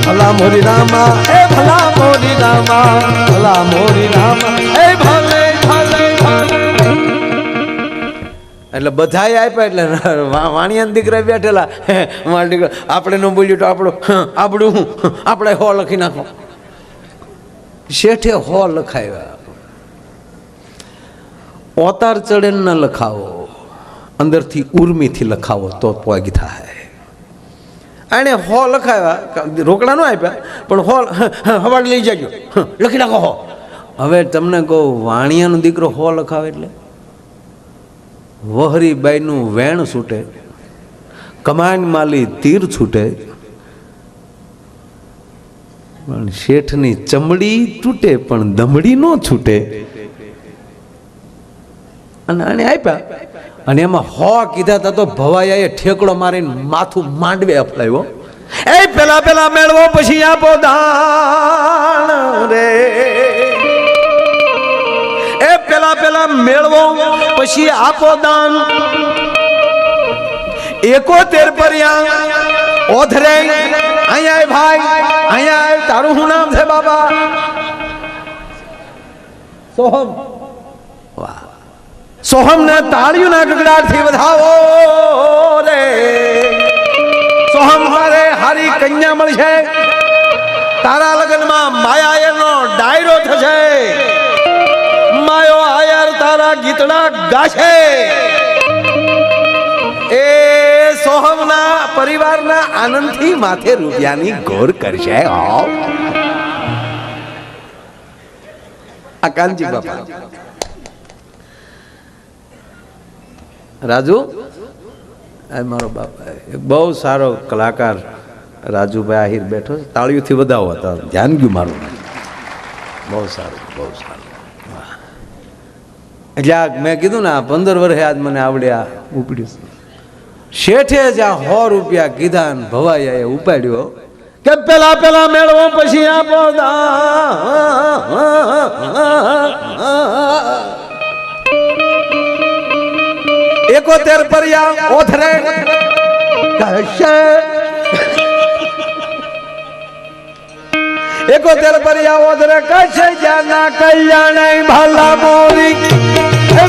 ભલા મોરી રામા, એ ભલા મોરી રામા, ભલા મોરી રામા, એ ભલે ભલે ભલે. એટલે બધાય આપ્યા. એટલે વાણિયાના દીકરા બેઠેલા, મારા દીકરા આપણે ન બોલ્યું તો આપણું આપણે હો લખી નાખો. શેઠે હો લખાવ્યા. ઓતાર ચડે ન લખાવો, અંદરથી ઉર્મીથી લખાવો તો પોગી થાય. એને હો લખાવ્યા, રોકડા ન આપ્યા પણ હો હવાડ લઈ જાજો, લખી નાખો હો. હવે તમને કહું, વાણિયાનો દીકરો હો લખાવે એટલે વહરીબાઈનું વેણ છૂટે, કમાન માલી તીર છૂટે, પણ શેઠની ચમડી તૂટે પણ દમડી ન છૂટે. અને આને આપ્યા અને એમાં 100 કીધા હતા તો ભવાયાએ ઠેકડો મારીને માથું માંડવે અફલાવ્યો. એ પેલા પેલા મેળવો પછી આપો દાન રે, એ પેલા પેલા મેળવો પછી આપો દાન. 71 પર્યા ઓધરે અહીંયા ભાઈ અહીંયા તારું શું નામ છે બાબા? સોહમ. વાહ, સોહમ ને તાળીઓના ગગડાટથી વધાવો રે. સોહમ મારે હારી કન્યા મળશે, તારા લગ્નમાં માયા એનો ડાયરો થશે, માયો આયર તારા ગીતડા ગાશે. એ સોહમના પરિવારના આનંદથી માથે રૂપિયાની ગોર કરશે. આ કાનજી બાપા રાજુ, મારો બાપા બહુ સારો કલાકાર રાજુભાઈ આહિર બેઠો, તાળીઓથી વધાવો હતા, ધ્યાન ગયું મારું. બહુ સારું, બહુ સારું. એટલે મેં કીધું ને 15 વર્ષે આજ મને આવડ્યા ઉપડ્યું. શેઠે જ્યાં 100 રૂપિયા કીધા ને ભવાયાએ ઉપાડ્યો કે પેલા પેલા મેળવો પછી આપો દાન. 71 પર્યા ઓથરે કશે, 71 પર્યા ઓથરે કશે જાના કલ્યાણ ભલા મોરી,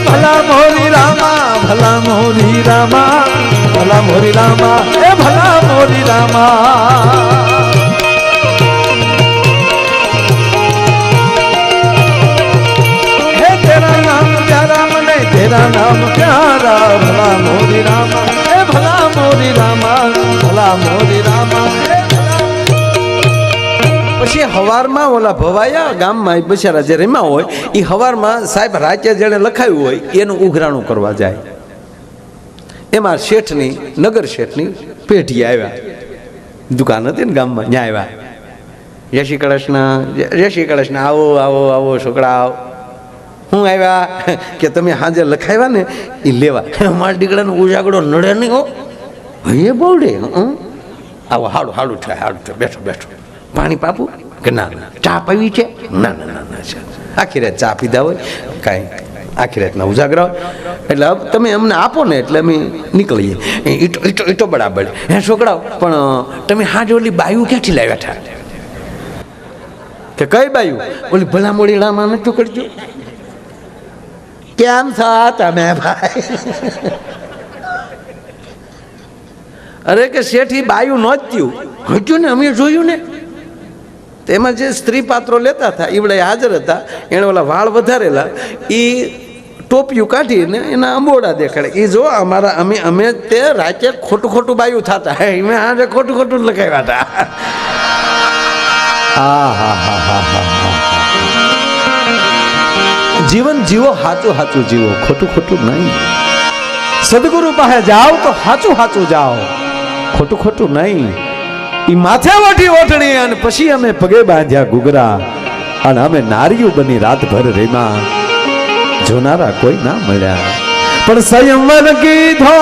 ભલા મોરી રામા, ભલા મોરી રામા, ભલા મોરી રામા, એ ભલા મોરી રામા. હે તેરા નામ પ્યારા મને, તેરા નામ પ્યારા, ભલા મોરી રામા, એ ભલા મોરી રામા, ભલા મોરી રામા. પછી હવારમાં ઓલા ભવાયા ગામમાં બિચારા જે રમ્યા હોય એ હવારમાં સાહેબ રાતે જેને લખાયું હોય એનું ઉઘરાણું કરવા જાય. એમાં શેઠની, નગર શેઠની પેઢી આવ્યા, દુકાન હતી ને ગામમાં, ત્યાં આવ્યા. જય શ્રી કૃષ્ણ, આવો આવો આવો છોકરા આવો. હું આવ્યા કે તમે હાજર લખાવ્યા ને એ લેવા. મારા દીકરાનો ઉજાગડો નડે નહીં હો, ભાઈ બહુ ડે. આવો હાડું હાડું થાય, હાડું થાય, બેઠો બેઠો. પાણી પાપું કે ના ના, ચા પીવી છે? ના ના ના ના, આખી રાત ચા પીધા હોય, કાંઈ આખી રાતના ઉજાગરા હોય. એટલે તમે અમને આપો ને એટલે અમે નીકળીએ. ઈટો બરાબર. હે છોકરાઓ, પણ તમે હાજ ઓલી બાયું ક્યાંથી લાવ્યા હતા? કે કઈ બાયું? ઓલી ભલા મોડી રામા નતું કરજો. કેમ છો તમે ભાઈ? અરે કે શેઠી બાયું નહોતું હજુ ને, અમે જોયું ને. તેમાં જે સ્ત્રી પાત્રો લેતા હતા એવડે હાજર હતા. એણે ઓલા વાળ વધારેલા એ ટોપિયું કાઢીને એના અંબોડા દેખાડે. એ જો અમારા અમે તે રાતે ખોટું ખોટું બાયું થતા, મેં આજે ખોટું ખોટું લખાવ્યા હતા. હા હા હા હા હા. જીવન જીવો, હાચું હાચું જીવો, ખોટું ખોટું નહીં. સદગુરુ પાસે જાઓ તો હાચું હાચું જાઓ, ખોટું ખોટું નહીં. ઈ માથે વટી ઓઠણી અને પછી અમે પગે બાંધ્યા ઘૂઘરા અને અમે નારીઓ બની રાતભર રેમાં, જોનારા કોઈ ના મળ્યા. પણ સંયમન કીધો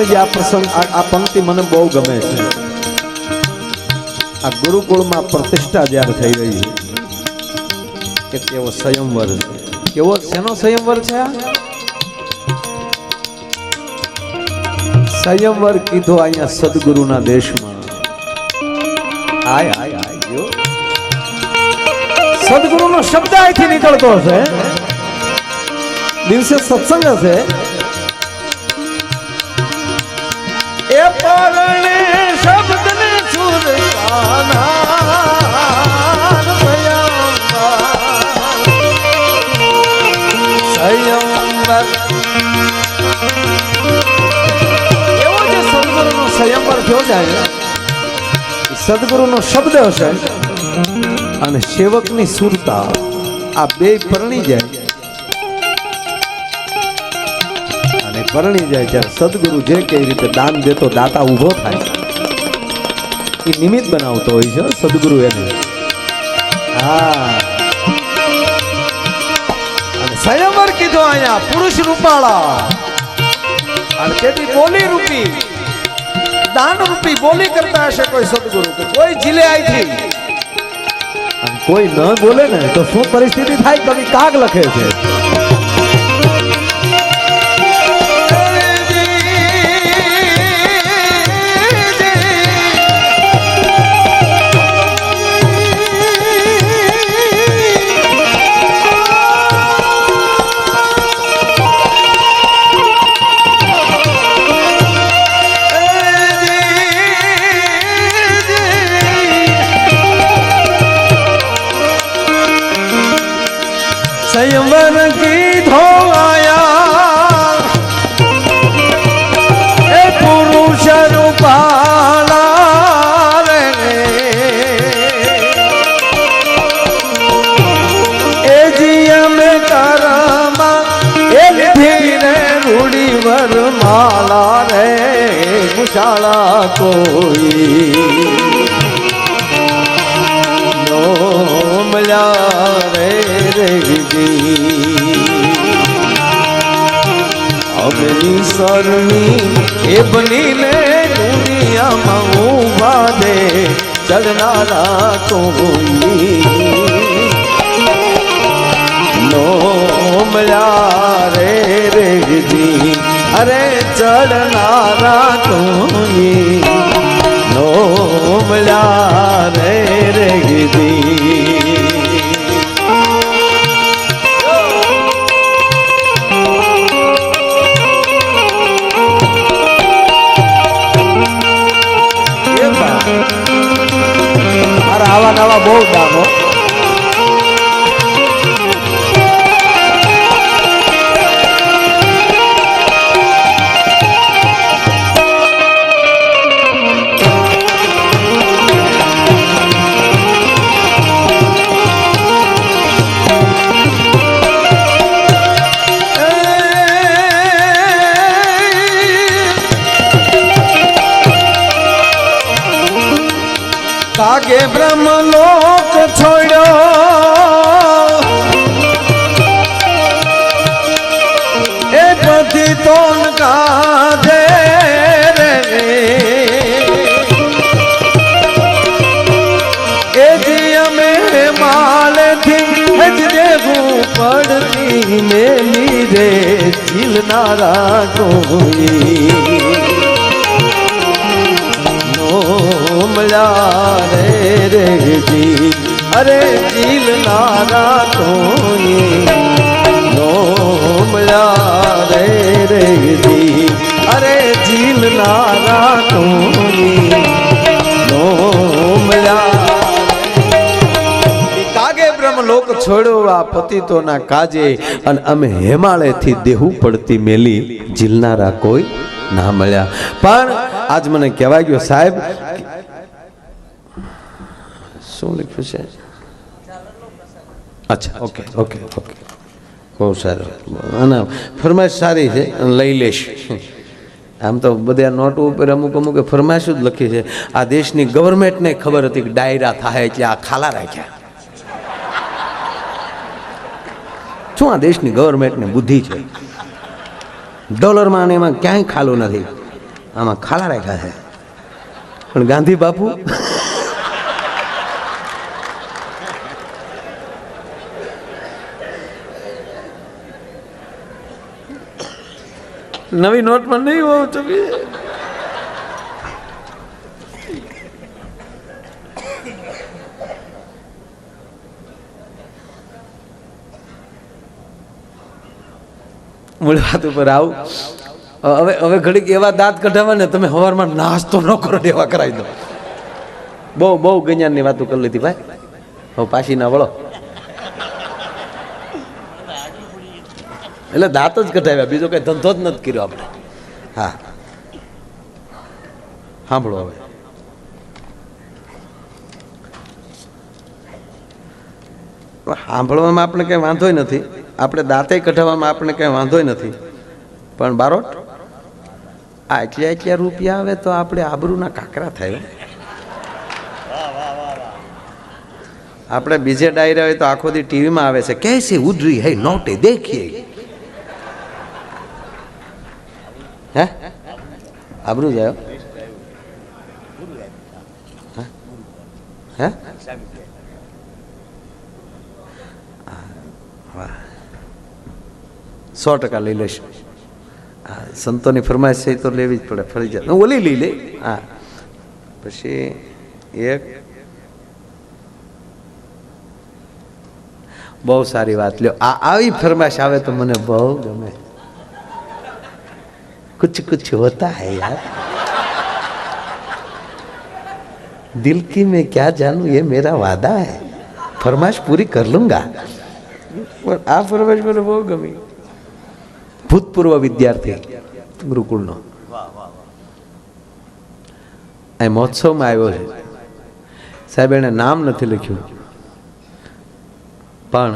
સ્વામીજી આ પ્રસંગ આ પંક્તિ મને બહુ ગમે છે. આ ગુરુકુળમાં પ્રતિષ્ઠા જ્યારે થઈ રહી છે કે કેવો સંયમવર છે. કેવો શેનો સંયમવર છે? સંયમવર કીધો અહીંયા સદગુરુના દેશમાં. આય આય આય જો સદગુરુનો શબ્દ અહીંથી નીકળતો હશે. દિવસે સત્સંગ હશે. એ પરણે શબ્દને સુરતાના સંયમવર એવો જે સદગુરુનો સંયમવર થયો જાય, સદગુરુનો શબ્દ હશે અને સેવકની સુરતા, આ બે પરણી જાય. અને પરણી જાય ત્યારે સદગુરુ જે કઈ રીતે દાન દેતો દાતા ઊભો થાય એ નિમિત્ત બનાવતો હોય છે સદગુરુ એને. હા, અને સંયમવર કીધો અહીંયા પુરુષ રૂપાળા, અને તેથી બોલી રૂપી દાન રૂપી બોલી કરતા હશે કોઈ સદગુરુ કે કોઈ જીલે આઈથી. કોઈ ન બોલે ને તો શું પરિસ્થિતિ થાય? કવિ કાગ લખે છે. સંયમવર કીધો આયા એ પુરુષ રૂપાળા રે, એ જી અમે તારામાં એ ધીરે રૂડી વરમાલા રે, કુશાળા કોઈ નો મળ્યા રે. અમની શરણી એ બનીને દુનિયામાં ઉભા દે ચડનારા કોઈ નો મળ્યા રે રેજી. અરે ચડનારા કોઈ નો મળ્યા રે રેજી. આવા નવા બહુ દામો. કાગે બ્રહ્મલોક છોડ્યો એ પતિ તોન કાજે રે, એ જી અમે માલથી જ દેવું પડતી મેલી રે ચીલનારા કોઈ મળ્યા રે રેજી. અરે ચીલનારા કોઈ નો મળ્યા રે રેજી. અરે ચીલનારા કોઈ નો મળ્યા. કાગે બ્રહ્મલોક છોડ્યો આ પતિતોના કાજે, અને અમે હિમાલયથી દેહું પડતી મેલી ઝીલનારા કોઈ ના મળ્યા. પણ આજ મને કહેવાય ગયો સાહેબ, શું લખ્યું છે? અચ્છા, ઓકે ઓકે ઓકે, બહુ સારું. અને ફરમાઈશ સારી છે, લઈ લેશ. આમ તો બધા નોટો ઉપર અમુક અમુક ફરમાઈશ જ લખી છે. આ દેશની ગવર્મેન્ટને ખબર હતી કે ડાયરા થાય એટલે આ ખાલા રાખ્યા. શું આ દેશની ગવર્મેન્ટને બુદ્ધિ છે? ડોલરમાં અને એમાં ક્યાંય ખાલું નથી. આમાં ખાડા રાખ્યા છે, પણ ગાંધી બાપુ નવી નોટમાં નહીં હોવું તો મૂળ વાત ઉપર આવું. હવે ઘડીક એવા દાંત કઢાવવા ને તમે સવારમાં નાસ્તો ન કરો એવા કરાવી દો. બહુ જ્ઞાનની વાતો કરી લીધી ભાઈ, હવે પાછી ના વળો. એટલે દાંત જ કઢાવ્યા, બીજો કઈ ધંધો જ નથી કર્યો આપણે. હા સાંભળો, હવે સાંભળવામાં આપણે કઈ વાંધો નથી, આપણે દાંતે કઢાવવામાં આપણે કઈ વાંધો નથી, પણ બારોટ આ એટલા રૂપિયા આવે તો આપણે આબરૂના કાકરા થાય. આપણે બીજે ડાયરા હોય તો આખો દી ટીવીમાં આવે છે, કેસે ઉડરી હે નોટે દેખીએ. હે આબરૂ જાય હે 100% લઈ લઈશ. સંતોની ફરમાઈશ છે તો લેવી જ પડે ફરજિયાત. ઓલી લઈ લે. હા પછી એક બહુ સારી વાત લ્યો, આવી ફરમાઈશ આવે તો મને બહુ ગમે. कुछ कुछ होता है यार, दिल की मैं क्या जानूं, ये मेरा वादा है, फरमाइश पूरी कर लूंगा. પણ આ ફરમાઈશ મને બહુ ગમી. ભૂતપૂર્વ વિદ્યાર્થી ગુરુકુળનો આ મહોત્સવમાં આવ્યો છે. સાહેબ એને નામ નથી લખ્યું, પણ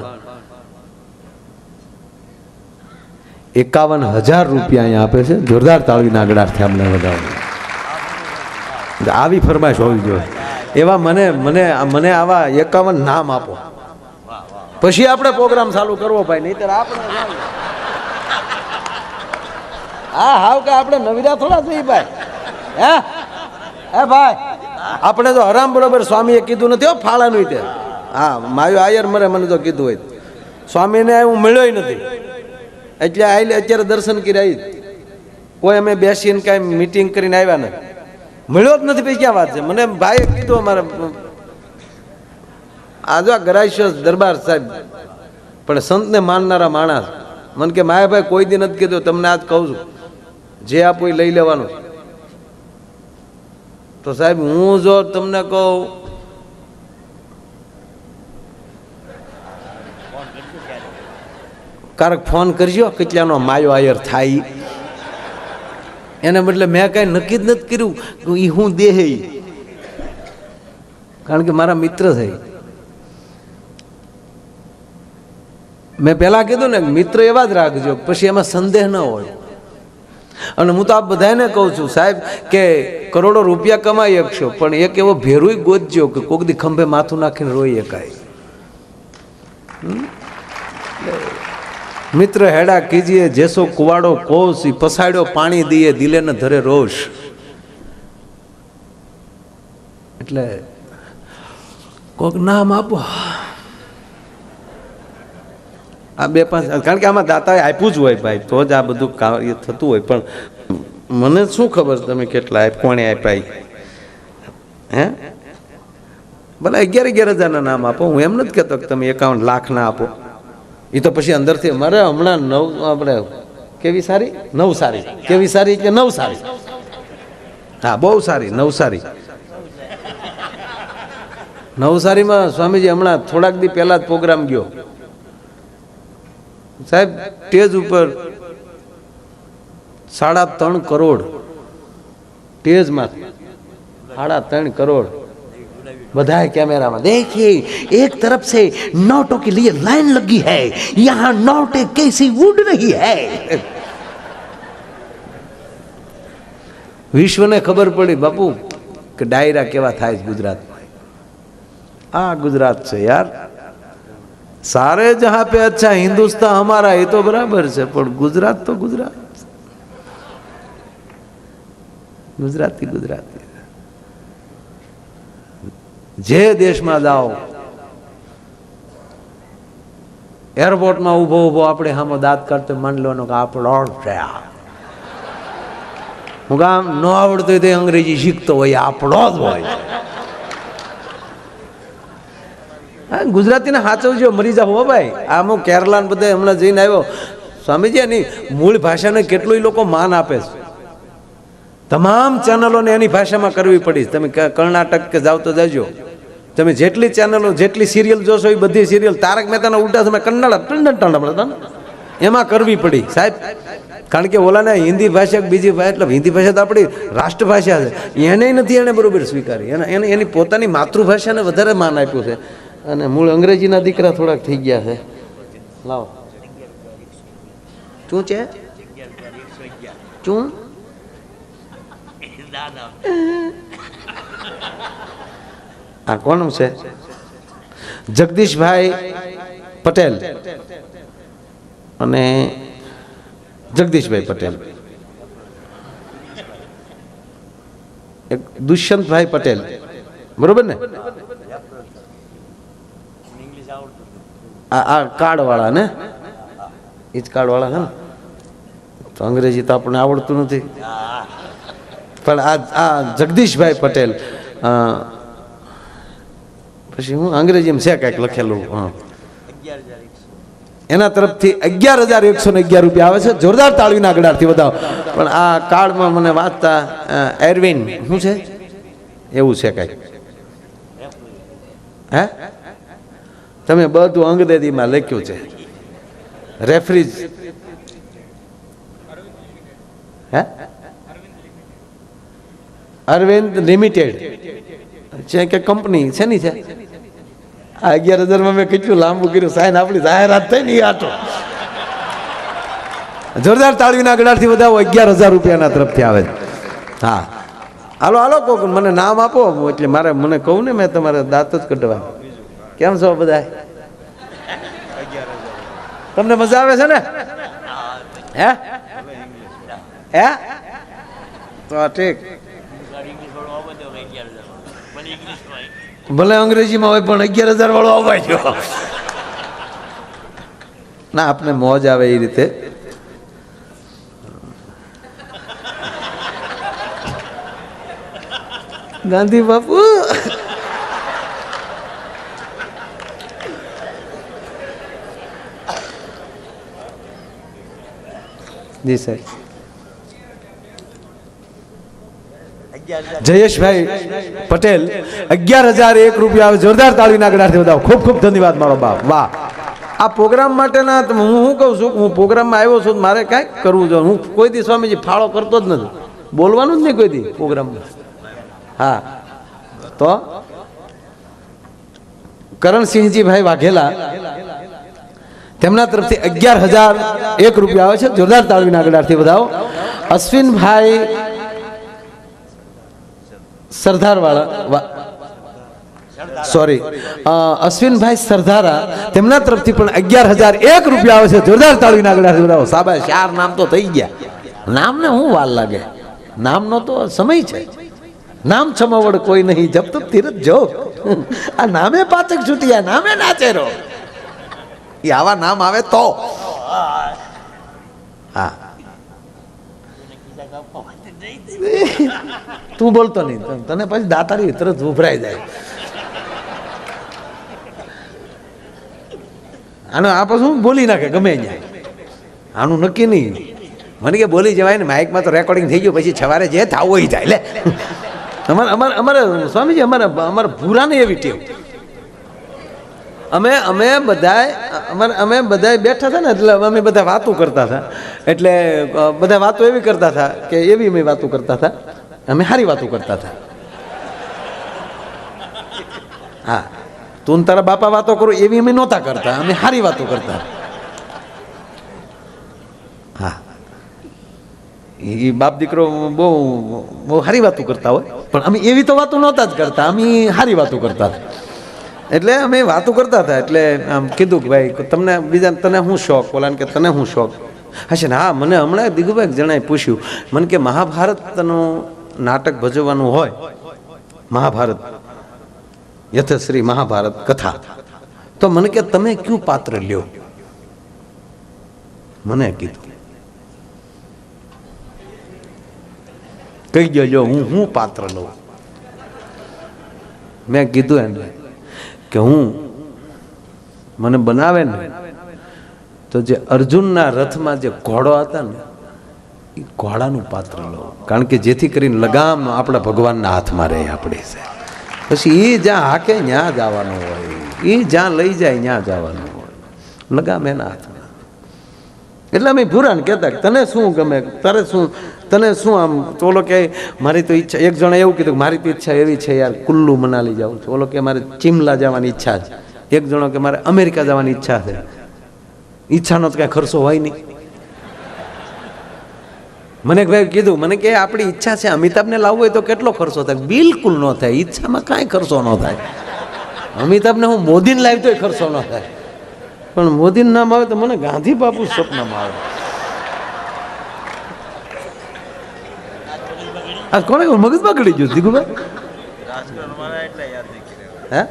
51,000 રૂપિયા અહીંયા આપે છે. જોરદાર તાળીના ગળાથી અમને વધાવો. આવી ફરમાઈશ હોવી જોઈએ. એવા મને આવા 51 નામ આપો, પછી આપણે પ્રોગ્રામ ચાલુ કરવો ભાઈ. નહીતર આપણે હા હાવ કે આપણે નવીરા થોડા થઈ ભાઈ. હે ભાઈ, આપણે તો હરામ બરોબર સ્વામીએ કીધું નથી હો ફાળાનું. તે હા માયો આયર મને તો કીધું હોય. સ્વામીને હું મળ્યો નથી, એટલે અત્યારે દર્શન કર્યા. કોઈ અમે બેસીને કાંઈ મીટિંગ કરીને આવ્યા ને મળ્યો જ નથી. પછી ક્યાં વાત છે? મને ભાઈએ કીધું અમારે આજો ગરાઈશો દરબાર સાહેબ, પણ સંતને માનનારા માણસ મને કે માયાભાઈ કોઈ દી નથી કીધું, તમને આજ કહું છું, જે આપો એ લઈ લેવાનું. તો સાહેબ હું જો તમને કહું કારક ફોન કરજો કેટલાનો માયો આયર થાય. એને બદલે મેં કાંઈ નક્કી જ નથી કર્યું એ હું દેહ, કારણ કે મારા મિત્ર થઈ. મેં પહેલાં કીધું ને મિત્ર એવા જ રાખજો, પછી એમાં સંદેહ ન હોય. અને હું તો આપ બધાને કહું છું સાહેબ કે કરોડો રૂપિયા કમાઈ શકશો, પણ એક એવો ભેરુય ગોતજો કે કોક દી ખંભે માથું નાખીને રોઈ એકાય. મિત્ર હેડા કીજીએ જેસો કુવાડો કોસ, પસાડ્યો પાણી દીએ દિલે ન ધરે રોષ. એટલે કોક નામ આપો. આ 2-5, કારણ કે આમાં દાતાએ આપ્યું જ હોય ભાઈ, તો જ આ બધું કાર્ય થતું હોય. પણ મને શું ખબર તમે કેટલા કોણે આપ્યા? હે ભલે 11,000 નામ આપો. હું એમ નથી કહેતો કે તમે 51 લાખ ના આપો. એ તો પછી અંદરથી મારે હમણાં આપણે કેવી સારી નવસારી, કેવી સારી એટલે નવસારી. હા બહુ સારી નવસારી. નવસારીમાં સ્વામીજી હમણાં થોડાક દી પહેલા જ પ્રોગ્રામ ગયો સાહેબ. સ્ટેજ ઉપર 3.5 કરોડ સ્ટેજમાં 3.5 કરોડ बधाई कैमरा में देखिए, एक तरफ से नोटों के लिए लाइन लगी है, यहाँ नोटें कैसी उड़ रही है. विश्व ने खबर पड़ी बापू कि डायरा केवा था इस गुजरात में. आ गुजरात से यार सारे जहां पे अच्छा हिंदुस्तान हमारा ये तो बराबर से, पर गुजरात तो गुजरात. ગુજરાતી ગુજરાતી. જે દેશમાં જાઓ એરપોર્ટમાં ઊભો ઊભો આપણે સામે દાંત કાઢતો માની લેવાનો કે આપણો છે આ. હું કામ ન આવડતું હોય તો અંગ્રેજી શીખતો હોય આપણો જ હોય. હા, ગુજરાતીને સાચવજો, મરી જાવ હો ભાઈ. આમ હું કેરલા ને બધા હમણાં જઈને આવ્યો, સ્વામીજી એની મૂળ ભાષાને કેટલું લોકો માન આપે છે. તમામ ચેનલોને એની ભાષામાં કરવી પડી. તમે કર્ણાટક કે જાવ તો જજો, તમે જેટલી ચેનલો જેટલી સિરિયલ જોશો એ બધી સિરિયલ તારક મહેતાના ઉલ્ટા તમે કન્નડ એમાં કરવી પડી સાહેબ. કારણ કે ઓલાને હિન્દી ભાષા બીજી ભાષા, એટલે હિન્દી ભાષા તો આપણી રાષ્ટ્રભાષા છે, એને નથી એને બરોબર સ્વીકારી. એને એની પોતાની માતૃભાષાને વધારે માન આપ્યું છે. અને મૂળ અંગ્રેજીના દીકરા થોડાક થઈ ગયા છે. લાવો શું છે શું આ કોણ છે? જગદીશભાઈ પટેલ અને જગદીશભાઈ પટેલ, એક દુષ્યંતભાઈ પટેલ, બરોબર ને? આ કાર્ડ વાળા ને, એ જ કાર્ડ વાળા છે ને? તો અંગ્રેજી તો આપણને આવડતું નથી, પણ આ જગદીશભાઈ પટેલ પછી હું અંગ્રેજીમાં છે કાંઈક લખેલું, હા, એના તરફથી 11,111 રૂપિયા આવે છે. જોરદાર તાળીના ગળાથી વધાવો. પણ આ કાર્ડમાં મને વાંચતા એરવિન શું છે એવું છે કાંઈક, હે? તમે બધું અંગ્રેજીમાં લખ્યું છે. રેફરીજ હે? અરવિંદ લિમિટેડ છે કે કંપની છે ની છે? આ 11,000 મેં કેટલું લાંબુ કર્યું, સાઈન આપણી જાહેરાત થઈ ને આટો. જોરદાર તાળીના ગળાથી વધાવો. 11,000 રૂપિયાના તરફથી આવે છે. હા, હાલો હાલો કોક મને નામ આપો, એટલે મારે મને કહું ને, મેં તમારે દાંત જ કઢવા. કેમ છો બધા? તમને મજા આવે છે ને? હે હે તો ઠીક, ભલે અંગ્રેજીમાં હોય પણ 11,000 વાળો આવવા જો ના, આપને મોજ આવે એ રીતે. ગાંધી બાપુ જી સાહેબ. જયેશભાઈ પટેલ 11,001 રૂપિયા આવે. જોરદાર તાળીના ગળાથી વધાવો. ખૂબ ખૂબ ધન્યવાદ મારો બાપ. વાહ. આ પ્રોગ્રામ માટેના હું શું કહું છું, હું પ્રોગ્રામમાં આવ્યો છું, મારે કાંઈક કરવું જોઈએ. હું કોઈ દી સ્વામીજી ફાળો કરતો જ નથી, બોલવાનું જ નહીં કોઈ દી પ્રોગ્રામમાં. હા, તો કરણસિંહજીભાઈ વાઘેલા, તેમના તરફથી 11,001 રૂપિયા આવે છે. જોરદાર તાળીના ગળાથી વધાવો. અશ્વિનભાઈ સરદારવાળા, સોરી, અશ્વિનભાઈ સરદારા, તેમના તરફથી પણ 11,001 રૂપિયા આવે છે. જોરદાર તાળીના ગળાથી વધાવો. સાબાશ, 4 નામ તો થઈ ગયા. નામને હું વાર લાગે, નામનો તો સમય છે. નામ છમાવડ કોઈ નહીં, જબ તક તીરથ જો. આ નામે પાચક છૂટ્યા, નામે નાચેરો. એ આવા નામ આવે તો. હા, તું બોલતો નહીં, તને પછી દાતારી તરત ઉભરાઈ જાય. આનો આ પછી બોલી નાખે ગમે ત્યાં. આનું નક્કી નહીં. મને કે બોલી જવાય ને, માઇકમાં તો રેકોર્ડિંગ થઈ ગયું, પછી સવારે જે થાવ હોય જાય. લે અમારે સ્વામીજી, અમારે ભૂરાને એવી ટેવ. અમે બધા બેઠા હતા ને, એટલે અમે બધા વાતો કરતા હતા. એટલે બધા વાતો એવી કરતા હતા કે એવી અમે વાતો કરતા હતા, અમે સારી વાતો કરતા હતા. હા, તું તારા બાપા વાતો કરો એવી અમે નહોતા કરતા, અમે સારી વાતો કરતા. હા, એ બાપ દીકરો બહુ સારી વાતો કરતા હોય, પણ અમે એવી તો વાતો નહોતા જ કરતા, અમે સારી વાતો કરતા હતા. એટલે અમે વાતો કરતા હતા. એટલે આમ કીધું કે ભાઈ તમને બીજા તને શું શોખ? બોલાને કે તને શું શોખ હશે ને? હા, મને હમણાં દિગુભાઈ જણાએ પૂછ્યું, મને કે મહાભારતનું નાટક ભજવવાનું હોય, મહાભારત યથશ્રી મહાભારત કથા, તો મને કે તમે ક્યું પાત્ર લ્યો? મને કીધું કહી ગયો હું પાત્ર લઉં. મેં કીધું એમને કે મને બનાવે ને તો જે અર્જુનના રથમાં જે ઘોડો હતા ને એ ઘોડાનું પાત્ર લઉં, કારણ કે જેથી કરીને લગામ આપણા ભગવાનના હાથમાં રહે આપણી છે. પછી એ જ્યાં હાકે ત્યાં જવાનું હોય, એ જ્યાં લઈ જાય ત્યાં જવાનું હોય, લગામ એના હાથમાં. એટલે અમે ભૂરાને કહેતા તને શું ગમે, તને શું આમ, તો ઓલો કે મારી તો ઈચ્છા, એક જણા એવું કીધું મારી તો ઈચ્છા એવી છે યાર કુલ્લુ મનાલી જાઉં છું, ઓલો કે મારે ચિમલા જવાની ઈચ્છા છે, એક જણો કે મારે અમેરિકા જવાની ઈચ્છા છે. ઈચ્છાનો તો કાંઈ ખર્ચો હોય નહીં. મને ભાઈ કીધું, મને કે આપણી ઈચ્છા છે અમિતાભને લાવવું હોય તો કેટલો ખર્ચો થાય? બિલકુલ ન થાય, ઈચ્છામાં કાંઈ ખર્ચો ન થાય. અમિતાભને હું મોદીને લાવી તોય ખર્ચો ન થાય, પણ મોદીનું નામ આવે તો મને ગાંધી બાપુ સપનામાં આવે. આ કોને મગજ બગડી ગયું દીકુભાઈ? હે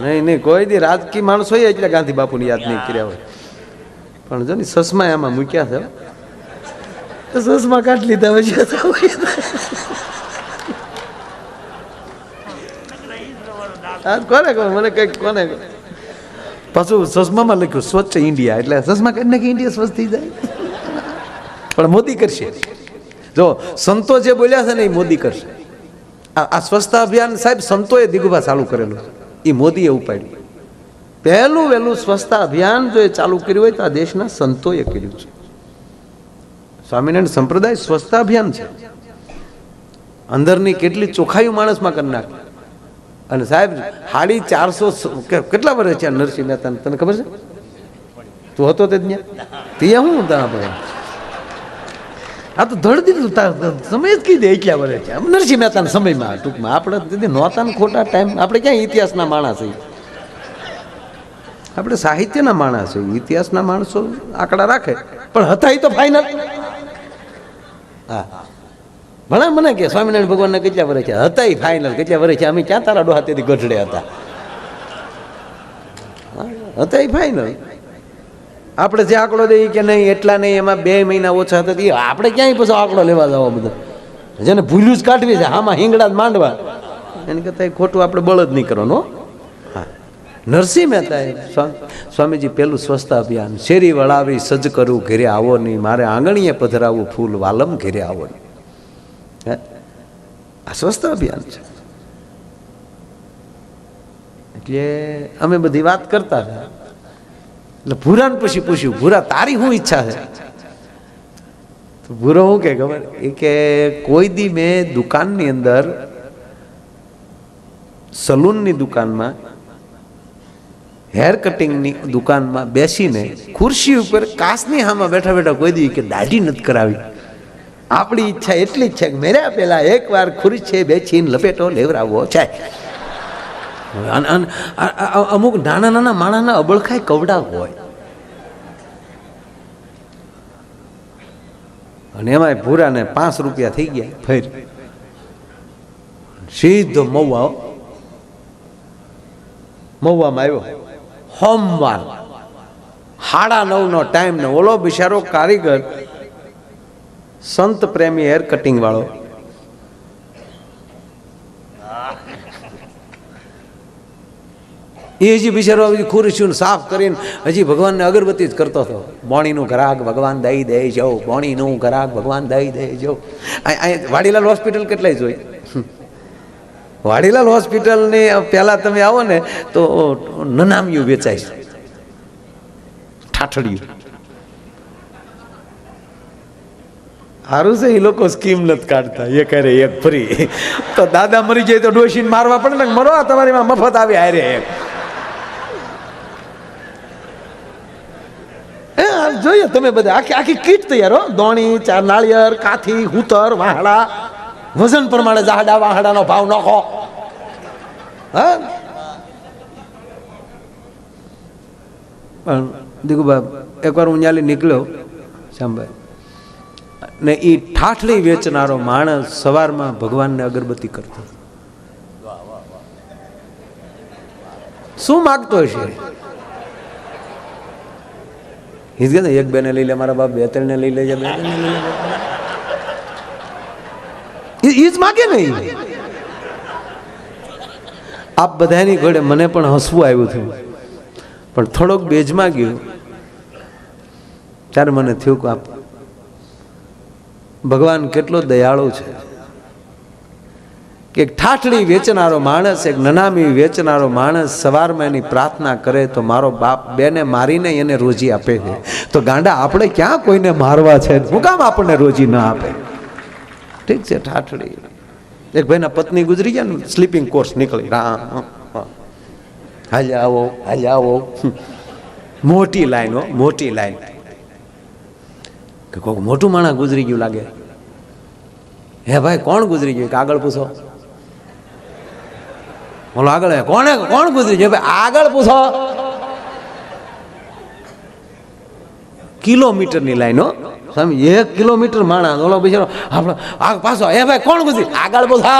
નહીં કોઈ દી રાજકીય માણસ હોય એટલે ગાંધી બાપુની યાદ નહીં કર્યા હોય. પણ જો ને સસમા આમાં મૂક્યા છે, સસમા કાઢી લીધા હોય. કોને મને કઈક કોને પાછું સસમામાં લખ્યું સ્વચ્છ ઇન્ડિયા, એટલે સસમા કાઢી નાખી ઇન્ડિયા સ્વચ્છ થઈ જાય. પણ મોદી કરશે, જો સંતો જે બોલ્યા છે ને એ મોદી કરશે. આ સ્વચ્છતા અભિયાન સાહેબ સંતોએ દિગુભા ચાલુ કરેલું, એ મોદીએ ઉપાડ્યું. પહેલું વહેલું સ્વચ્છતા અભિયાન જો એ ચાલુ કર્યું હોય તો આ દેશના સંતોએ કર્યું છે. સ્વામિનારાયણ સંપ્રદાય સ્વચ્છતા અભિયાન છે, અંદરની કેટલી ચોખ્ખાઈ માણસમાં કરી નાખે. અને સાહેબ 450 કેટલા વર્ષ છે નરસિંહ મહેતા, તને ખબર છે? તું હતો તે ત્યાં હું ત્યાં આ તો ધડ દીધું સમય જ કહી દે એટલા વર્ષ છે નરસિંહ મહેતાના સમયમાં. ટૂંકમાં આપણે નહોતા ને ખોટા ટાઈમ, આપણે ક્યાં ઇતિહાસના માણસ છીએ? આપણે સાહિત્યના માણસ છીએ, ઇતિહાસના માણસો આંકડા રાખે, પણ હતા એ તો ફાઇનલ. હા ભણા મને કે સ્વામિનારાયણ ભગવાનને કેટલા વર્ષ છે? હતા એ ફાઇનલ કેટલા વર્ષ છે? અમે ક્યાં તારા ડોહા તેથી ગઢડે હતા? હતા એ ફાઇનલ. આપણે જે આંકડો દઈએ કે નહીં એટલા નહીં, એમાં 2 મહિના ઓછા હતા, એ આપણે ક્યાંય પછી આંકડો લેવા જવા બધા, જેને ભૂલ્યું જ કાઢવી છે, આમાં હિંગડા જ માંડવા. એને કરતા ખોટું આપણે બળદ નહીં કરવાનું. હા નરસિંહ મહેતાએ સ્વામીજી પેલું સ્વચ્છતા અભિયાન, શેરી વળાવી સજ કરું ઘેરે આવો નહીં, મારે આંગણીએ પધરાવું ફૂલ વાલમ ઘેરે આવો નહીં. હે આ સ્વચ્છતા અભિયાન છે. એટલે અમે બધી વાત કરતા હતા. એટલે ભૂરાને પછી પૂછ્યું, ભૂરા તારી શું ઈચ્છા છે? તો ભૂરો શું કે ખબર, એ કે કોઈ દી મેં દુકાનની અંદર, સલૂનની દુકાનમાં, હેર કટિંગની દુકાનમાં બેસીને ખુરશી ઉપર કાચની સામે બેઠા બેઠા કોઈ દી કે દાઢી નથી કરાવી. આપણી ઈચ્છા એટલી જ છે કે મેરા પેલા એકવાર ખુરશી બેસીને લપેટો લેવરાવવો છે. અમુક નાના નાના માણસના અબળખાય કવડાવ હોય, અને એમાં ભૂરાને 5 રૂપિયા થઈ ગયા. ફેર સીધો મહુવામાં આવ્યો. સોમવાર 9:30 ટાઈમ ને ઓલો બિચારો કારીગર સંત પ્રેમી હેર કટિંગ વાળો એ હજી બિચારો ખુરશીઓ સાફ કરીને હજી ભગવાનને અગરબત્તી જ કરતો હતો. બોણીનું ઘરાક ભગવાન દઈ દે જાઓ, બોણીનું ઘરાક ભગવાન દઈ દે જાઓ. અહીં વાડીલાલ હોસ્પિટલ કેટલાય જોઈ? વાડીલાલ હોસ્પિટલની પહેલાં તમે આવો ને તો નનામિયું વેચાય છે, ઠાઠડિયું. સારું છે એ લોકો સ્કીમ નથી કાઢતા, એ કરે એક ફ્રી. તો દાદા મરી જાય તો ડોશીને મારવા પડે ને, મરો તમારીમાં મફત આવી હારે એક. જોઈએ તમે બધા આખી કીટ તૈયાર હો, દોણી, 4 નાળિયેર, કાથી, હુતર, વાહડા, વજન પ્રમાણે જાડા વાહડાનો ભાવ નાખો. હા પણ દીકુબા એકવાર હું ન્યાલી નીકળ્યો સાંભળ, ને એ ઠાઠલી વેચનારો માણસ સવારમાં ભગવાનને અગરબત્તી કરતો. શું માગતો હશે? એક બેને લઈ લે મારા બાપ, બે ત્રણ લઈ લેજે, બે ત્રણ લઈ લે, એ જ માગે ને. આપ બધાની ઘોડે મને પણ હસવું આવ્યું થયું, પણ થોડોક બેજમાં ગયું ત્યારે મને થયું કે આપ ભગવાન કેટલો દયાળુ છે કે એક ઠાઠડી વેચનારો માણસ, એક નનામી વેચનારો માણસ સવારમાં એની પ્રાર્થના કરે તો મારો બાપ બેને મારીને એને રોજી આપે છે. તો ગાંડા આપણે ક્યાં કોઈને મારવા છે? શું કામ આપણને રોજી ના આપે? ઠીક છે, ઠાઠડી. એક ભાઈના પત્ની ગુજરી ગયા ને, સ્લીપિંગ કોર્સ નીકળી, રામ હાલ્યા આવો, હાલ્યા આવો, મોટી લાઈન, મોટી લાઈન. કે કોઈક મોટું માણસ ગુજરી ગયું લાગે. હે ભાઈ, કોણ ગુજરી ગયું? આગળ પૂછો. બોલો આગળ, કોણ ગુજરી ગયું? ભાઈ આગળ પૂછો. કિલોમીટરની લાઈન, હો સ્વામી, 1 કિલોમીટર માણસ. ઓલો બિચારો આપણે આગ પાછો, હે ભાઈ કોણ ગુજરી? આગળ પૂછો.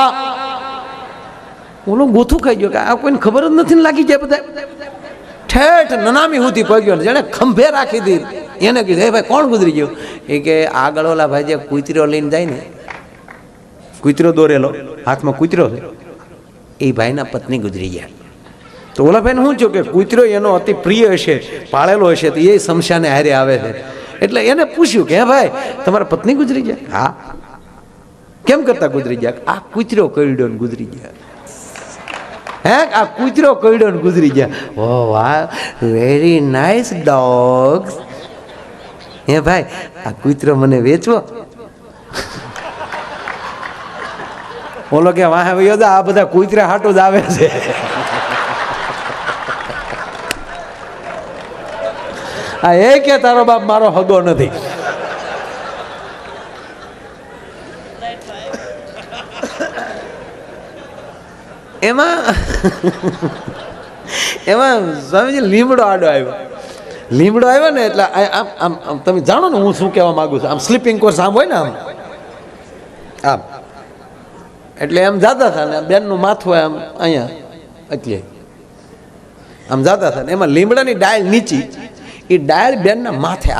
ઓલો ગોથું ખાઈ ગયો કે આ કોઈને ખબર જ નથી લાગી જાય. બધા ઠેઠ નનામી સુધી પગ્યો, જેને ખંભે રાખી દીધી. એને કીધું, હે ભાઈ કોણ ગુજરી ગયું? એ કે આગળ ઓલા ભાઈ જે કૂતરો લઈને જાય ને, કૂતરો દોરેલો, હાથમાં કૂતરો છે, એ ભાઈના પત્ની ગુજરી ગયા. તો ઓલા ભાઈને શું થયું કે કૂતરો એનો અતિ પ્રિય હશે, પાળેલો હશે, તો એ શમશાને હારે આવે છે. એટલે એને પૂછ્યું કે હે ભાઈ તમારા પત્ની ગુજરી ગયા? હા. કેમ કરતા ગુજરી ગયા? આ કૂતરો કરડ્યો ને ગુજરી ગયા. હે, આ કૂતરો કરડ્યો ને ગુજરી ગયા. ઓ વાહ, વેરી નાઇસ ડોગ્સ. હે ભાઈ આ કૂતરો મને વેચવો? ઓલો કે વાહ ભાઈ, આ બધા કૂતરા હાટું જ આવે છે. આ એ કે તારો બાપ મારો હગો નથી. એમાં સ્વામીજી લીમડો આડો આવ્યો. લીમડો આવ્યો ને એટલે આમ આમ તમે જાણો ને હું શું કહેવા માંગુ છું. આમ સ્લીપિંગ કોર્સ આમ હોય ને, આમ આમ એટલે એમ જાતા હતા ને બેનનું માથું આમ અહીંયા એટલે આમ જાતા હતા ને એમાં લીમડાની ડાળ નીચી, એ ડાળ બેનના માથે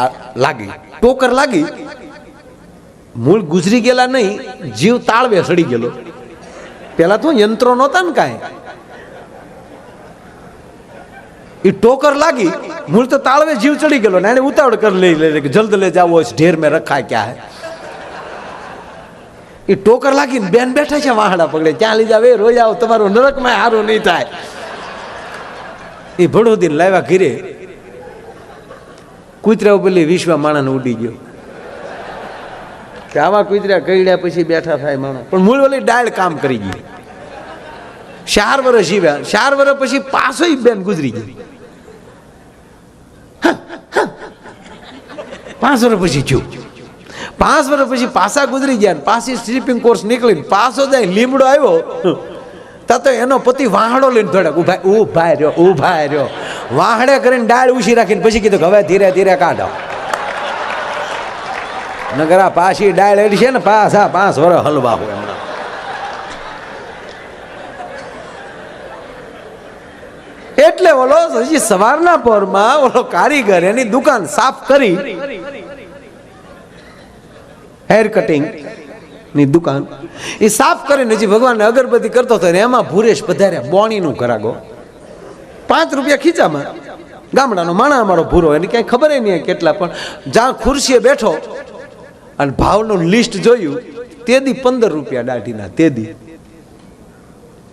લાગી, ટોકર લાગી. મૂળ ગુજરી ગયેલા નહીં, જીવ તાળવે સડી ગયેલો. પેલા તો યંત્રો નહોતા ને કાંઈ, એ ટોકર લાગી, મૂળ તો તાળવે જીવ ચડી ગયેલો ને એને ઉતાવળ કરી લઈ લે કે જલ્દ લે જાવો, ઢેર મેં રખા ક્યાં હે. એ ટોકર લાગીને બેન બેઠા છે વાહડા પગડે, ક્યાં લઈ જાવ? રોજ આવો, તમારું નરકમાં સારું નહીં થાય. એ ભડોદીને લાવ્યા ઘીરે, કૂતરા પેલી વિશ્વ માણસ ઉડી ગયો કે આવા કૂતરા કઈડ્યા પછી બેઠા થાય માણસ. પણ મૂળ ઓલી ડાળ કામ કરી ગઈ. 4 વર્ષ જીવ્યા. 4 વર્ષ પછી પાછો બેન ગુજરી ગઈ. 5 વર્ષ પછી થયું. 5 વર્ષ પછી પાછા ગુજરી ગયા. પાછી સ્લીપિંગ કોર્સ નીકળી પાછો જાય, લીમડો આવ્યો તો એનો પતિ વાહડો લઈને ધોડ્યા, ઉભા રહ્યો, ઉભા રહ્યો. વાહડે કરીને ડાળ ઉછી રાખીને પછી કીધું કે હવે ધીરે ધીરે કાઢો. નગર આ પાછી ડાળ એડી છે ને, પાછા 5 વર્ષ હલવા હોય હમણાં. એટલે ઓલો હજી સવારના પોરમાં ઓલો કારીગર એની દુકાન સાફ કરી, હેર કટિંગ ની દુકાન એ સાફ કરીને હજી ભગવાનને અગરબત્તી કરતો હતો. એમાં ભૂરેશ પધાર્યા, બોણીનું કરાગો, 5 રૂપિયા ખીચામાં. ગામડાનો માણા અમારો ભૂરો, એને ક્યાંય ખબર નહીં કેટલા, પણ જ્યાં ખુરશીએ બેઠો અને ભાવનું લિસ્ટ જોયું, તેદી 15 રૂપિયા દાઢીના. તેદી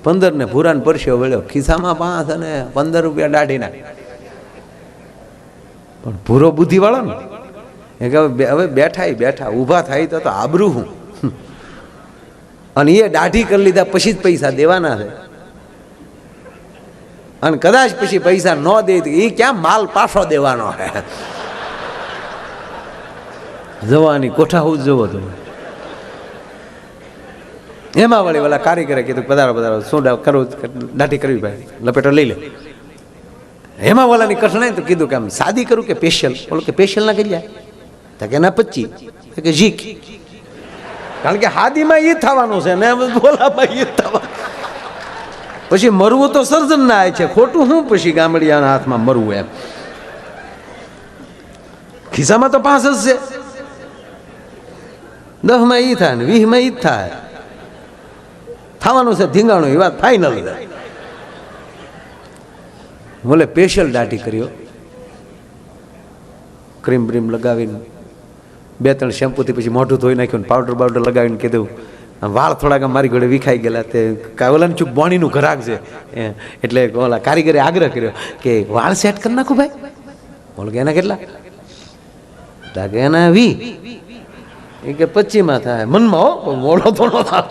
15 ને ભૂરાને પરસ્યો વળ્યો, ખિસ્સામાં 5 અને 15 રૂપિયા દાઢીના. પણ ભૂરો બુદ્ધિ વાળો ને, હવે બેઠા ઊભા થાય તો આબરૂ હું. અને એ દાઢી કરી લીધા પછી જ પૈસા દેવાના છે. અને કદાચ પછી પૈસા ન દે તો એ ક્યાં માલ પાછો દેવાનો છે. જવાની કોઠા હું જવો તો એમાં વળી ઓલા કારીગરે કીધું પધારો શું કરવું, દાઢી કરવી ભાઈ, લપેટો લઈ લે. એમાં ઓલાની કઠણાઈ તો કીધું કે આમ સાદી કરું કે સ્પેશિયલ? બોલો કે સ્પેશિયલ ના કરી જાય તો કે ના 25. કે જીક, કારણ કે હાદીમાં ઈ થવાનું છે ને બોલામાં ઈ થવાનું. પછી મરવું તો સર્જન ના છે, ખોટું શું પછી ગામડિયાના હાથમાં મરવું એમ. ખિસ્સામાં તો 5 જ છે, 10માં ઈ થાય ને 20માં ઈ જ થાય. થવાનું છે ધીંગાણું, એ વાત ફાઇનલ. બોલે સ્પેશિયલ દાઢી કર્યો, ક્રીમ બ્રીમ લગાવીને 2-3 શેમ્પૂથી પછી મોઢું ધોઈ નાખ્યું, પાવડર બાવડર લગાવીને કીધું વાળ થોડાક મારી ઘોડે વિખાઈ ગયેલા, તે ઓલાને ચૂક બોણીનું ઘરાક છે એટલે ઓલા કારીગરે આગ્રહ કર્યો કે વાળ સેટ કરી નાખું ભાઈ. બોલો કે એના કેટલા? કે એના 20. એ કે 25માં થાય. મનમાં હો, મોડો થોડો થાય.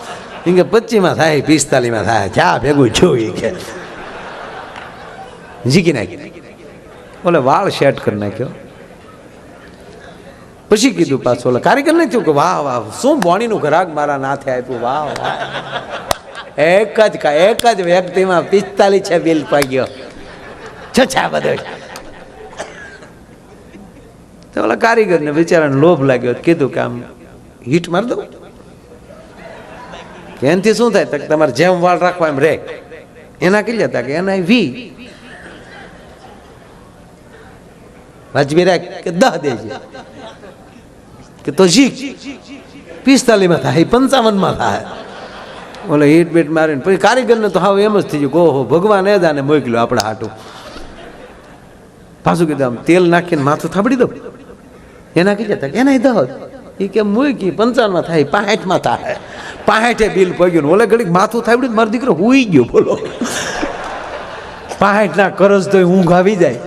એ કે 25માં થાય, 45માં થાય, ચા ભેગું છું. કે જીકી નાખી, બોલે વાળ સેટ કરી નાખ્યો. પછી કીધું પાછું ઓલા કારીગર ને થયું કે વાહ વાહ, શું બોણીનું ઘરાક મારા નાથે આપ્યું, વાહ વાહ. એક જ વ્યક્તિમાં 45 બિલ પાગ્યો. છછા બધો. તો ઓલા કારીગરને બિચારાને લોભ લાગ્યો, કીધું કે આમ હીટ મારી દઉં. કે એનાથી શું થાય? તમારે જેમ વાળ રાખવા એમ રે. એના કેટલા હતા? કે એના 20. વાજબી રાખ કે 10 દેજે. કે તો જી 45માં થાય, 55માં થાય. ઓલે હીટ બીટ મારીને પછી કારીગરને તો હાવ એમ જ થઈ ગયું, ઓહો ભગવાન એ દાને મોકલ્યો આપણે હાટું. પાછું કીધું આમ તેલ નાખીને માથું થાબડી દો. એના કેટલા હતા? એના 10. એ કે મૂકી 55માં થાય, 65માં થાય. 65 બિલ પગ્યું. ઓલે ઘડીક માથું થાબડ્યું, મારો દીકરો હુઈ ગયો. બોલો 65 ના કરજ તો ઊંઘ આવી જાય.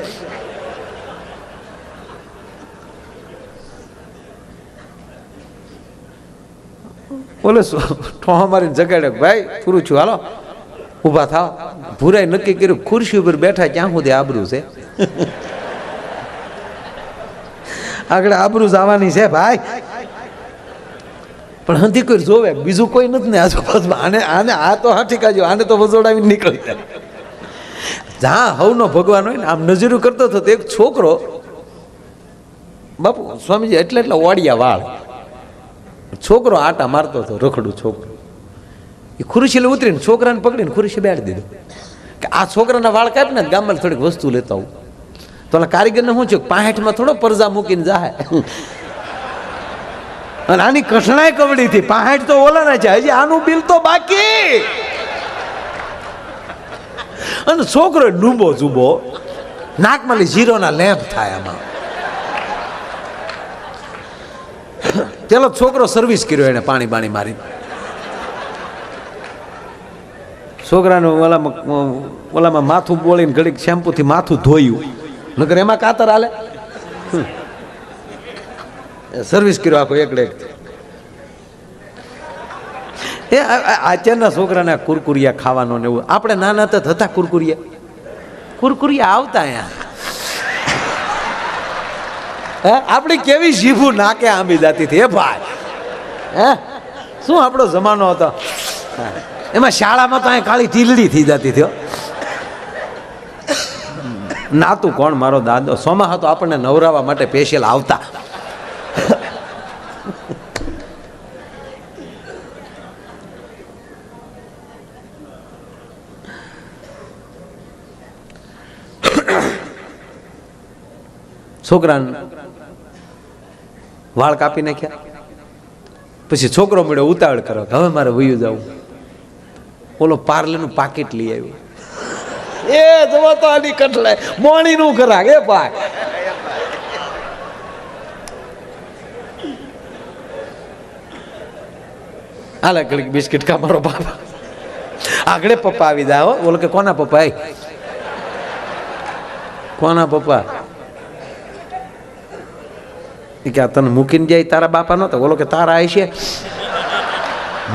બોલે ઠોહા મારીને જગાડ્યો, ભાઈ પૂરું છું, હાલો ઊભા થાવ. ભૂરાઈ નક્કી કર્યું, ખુરશી ઉપર બેઠા ક્યાં સુધી આબરૂ છે. આગળ આબરૂ જવાની છે ભાઈ, પણ હંધી કોઈ જોવે, બીજું કોઈ નથી ને આજુબાજુમાં. આને આ તો હાથી કાજો, આને તો વજોડાવીને નીકળી જાય. જ્યાં હવનો ભગવાન હોય ને આમ નજરું કરતો હતો. એક છોકરો, બાપુ સ્વામીજી એટલે ઓડિયા વાળ, છોકરો આટા મારતો હતો, રખડું છોકરો. એ ખુરશી ઉતરીને છોકરાને પકડીને ખુરશી બેઠી દીધું કે આ છોકરાના વાળ કાપી ને ગામમાં થોડીક વસ્તુ લેતા આવું. તો ઓલા કારીગરને શું છે, 65માં થોડો પરજા મૂકીને જાય. અને આની કઠણાઈ કવડી થી 65 તો ઓલાના છે, હજી આનું બિલ તો બાકી. અને છોકરો ડૂબો જુબો, નાકમાં જીરોના લેમ્પ થાય આમાં. પેલો છોકરો સર્વિસ કર્યો, એને પાણી બાણી મારી. છોકરાનું ઓલામાં માથું બોલીને ઘડીક શેમ્પૂથી માથું ધોયું, નકર એમાં કાતર હાલે. સર્વિસ કર્યો આખો એકડે. એ અત્યારના છોકરાને કુરકુરિયા ખાવાનો ને એવું. આપણે નાના હતા કુરકુરિયા આવતા અહીંયા. આપણી કેવી જીભું નાકે આંબી જતી હતી. ભાઈ શું આપણો જમાનો હતો. એમાં શાળામાં તો અહીંયા કાળી ટીલડી થઈ જતી હતી. નાતું કોણ? મારો દાદો. સોમા હતો આપણને નવરાવા માટે સ્પેશિયલ આવતા. છોકરાને વાળ કાપી નાખ્યા. પછી છોકરો મળ્યો ઉતાવળ કરો, હવે મારે વયું જવું. ઓલો પાર્લેનું પાકીટ લઈ આવ્યું. એ જવા તો આની કટલાય મોણી નું ખરાક. એ પાક હાલે ઘડીક બિસ્કિટ કા મારો બાપા. આગળ પપ્પા આવી જાય. ઓલો કે કોના પપ્પા? કોના પપ્પા? કે તને મૂકીને જાય તારા બાપા નહોતા? બોલો કે તારા આવી છે.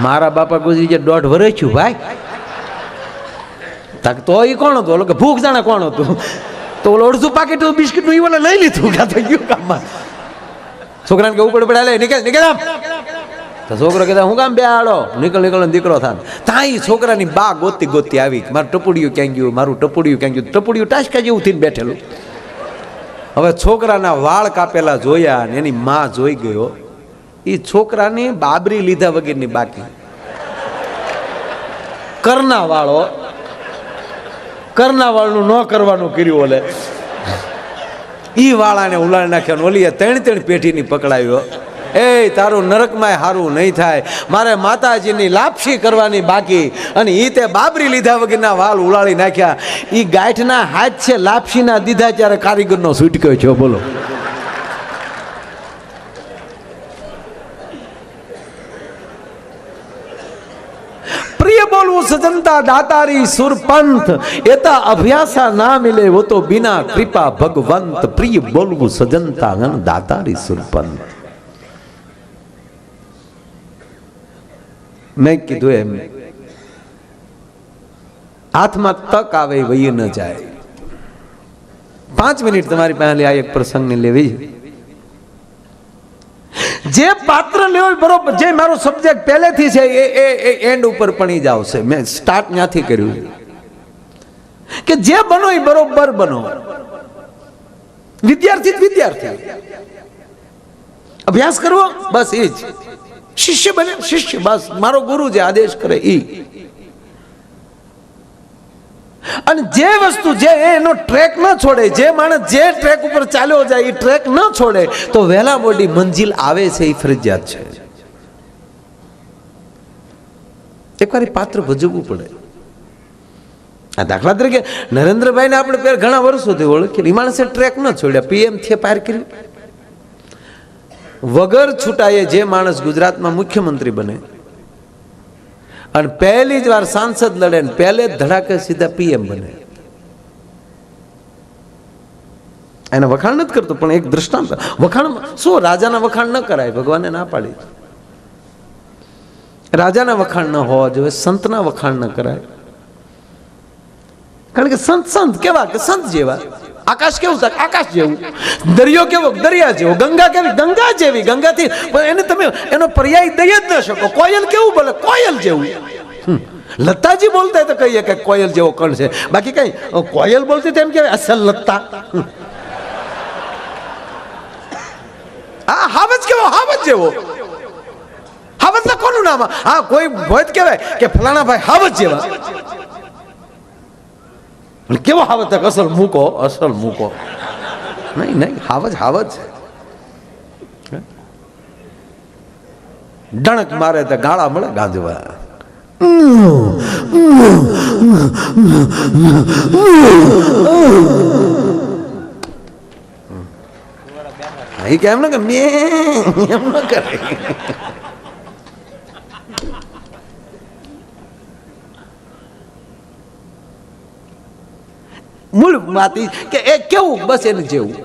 મારા બાપા ગુજરી જાય 1.5 વર્ષ થયું ભાઈ. તો એ કોણ હતું? બોલો કે ભૂખ જાણે કોણ હતું? તો ઓલો અડધું પાકેટ બિસ્કીટનું એ ઓલે લઈ લીધું. ક્યાં થઈ ગયું કામમાં? છોકરાને કે ઉપર પડ્યા લે નીકળ આમ. તો છોકરો કહેતા હું કામ બે આડો નીકળ દીકરો થાય. ત્યાં એ છોકરાની બા ગોતી આવી, મારું ટપુડિયું ક્યાં ગયું, મારું ટપુડિયું ક્યાં ગયું. ટપુડિયું ટાસકા જેવું થઈને બેઠેલું. હવે છોકરાના વાળ કાપેલા જોયા ને એની માં જોઈ ગયો. એ છોકરાની બાબરી લીધા વગરની બાકી. કરનાવાળનું ન કરવાનું કર્યું ઓલે ઈ વાળાને ઉલાળી નાખ્યા. ઓલીએ 3 પેઢીની પકડાવ્યો. એ તારું નરકમાં હારું નહીં થાય, મારે માતાજીની લાપસી કરવાની બાકી. અને ઈ તે બાબરી લીધા વગરના વાળ ઉલાળી નાખ્યા. ઈ ગાંઠના હાથ છે લાપસીના દીધા ત્યારે કારીગરનો છૂટક્યો છે. બોલો પ્રિય બોલવું સજનતા દાતારી સુરપંથ એતા અભ્યાસા ના મિલે વો તો બિના કૃપા ભગવંત. પ્રિય બોલવું સજનતા દાતારી સુરપંથ. મેં કીધું એમ હાથમાં તક આવે વહી ન જાય. 5 મિનિટ તમારી પાસે આ એક પ્રસંગને લેવી. જે પાત્ર લેવો બરોબર, જે મારો સબ્જેક્ટ પહેલેથી છે એ એન્ડ ઉપર પણ જ આવશે. મેં સ્ટાર્ટ ત્યાંથી કર્યું કે જે બનો એ બરોબર બનો. વિદ્યાર્થી અભ્યાસ કરવો બસ એ જ. શિષ્ય બને શિષ્ય બસ મારો ગુરુ જે આદેશ કરે ઈ. અને જે વસ્તુ જે એનો ટ્રેક ન છોડે, જે માણસ જે ટ્રેક ઉપર ચાલ્યો જાય એ ટ્રેક ન છોડે તો વહેલા મોડી મંજિલ આવે છે. એ ફરજિયાત છે. એકવાર પાત્ર ભજવવું પડે. આ દાખલા તરીકે નરેન્દ્રભાઈને આપણે ઘણા વર્ષોથી ઓળખીએ. એ માણસે ટ્રેક ન છોડ્યા, પીએમ થી પાર કર્યું. વગર છૂટાએ જે માણસ ગુજરાતમાં મુખ્યમંત્રી બને અને પહેલી જ વાર સાંસદ લડે ને પહેલે જ ધડાકે સીધા પીએમ બને. એને વખાણ નથી કરતો પણ એક દ્રષ્ટાંત. વખાણ શું? રાજાના વખાણ ન કરાય, ભગવાને ના પાડી. રાજાના વખાણ ન હોવા જોઈએ, સંતના વખાણ ન કરાય. કારણ કે સંત કેવા કે સંત જેવા. આકાશ કેવું છે? આકાશ જેવું. દરિયો કેવો? દરિયા જેવો. ગંગા કેવી? ગંગા જેવી. ગંગાથી એને તમે એનો પર્યાય દઈ જ ન શકો. કોયલ કેવું બોલે? કોયલ જેવું. લતાજી બોલતા તો કહીએ કે કોયલ જેવો કણ છે, બાકી કઈ કોયલ બોલતી તેમ કહેવાય અસલ લતા. હા, હાવજ કેવો? હાવજ જેવો. હાવજ ના કોનું નામ? હા, કોઈ હોય કહેવાય કે ફલાણા ભાઈ હાવજ જેવા. કેવો હાવજ? અસલ મૂકો. અસલ મૂકો. નહીં હાવજ ડણક મારે તો ગાળા મળે ગાંજવા. એ કેમ ને કે એમ ન કરે. મૂળ વાત કે એ કેવું? બસ એને જેવું.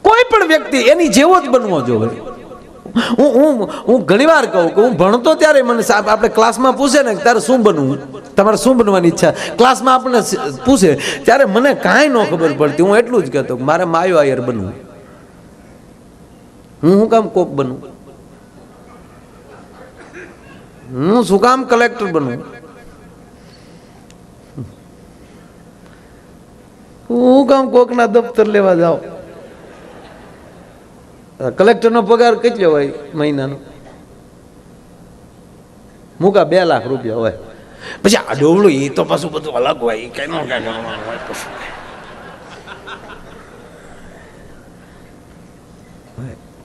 કોઈ પણ વ્યક્તિ એની જેવો જ બનવો જોઈએ. હું ઘણી વાર કહું કે હું ભણતો ત્યારે મને આપણે ક્લાસમાં પૂછે ને તારે શું બનવું, તમારે શું બનવાની ઈચ્છા, ક્લાસમાં આપણને પૂછે ત્યારે મને કાંઈ ન ખબર પડતી. હું એટલું જ કહેતો મારે માયો આયર બનવું. હું કામ કોક બનવું? હું શું કામ કલેક્ટર બનવું? હું કામ કોકના દફતર લેવા જાઓ? કલેક્ટરનો પગાર કેટલો હોય મહિનાનો? મૂકા 2 લાખ રૂપિયા હોય. પછી આ ડોવડું એ તો પાછું બધું અલગ હોય. એ કઈ ન કઈ કરવાનું હોય.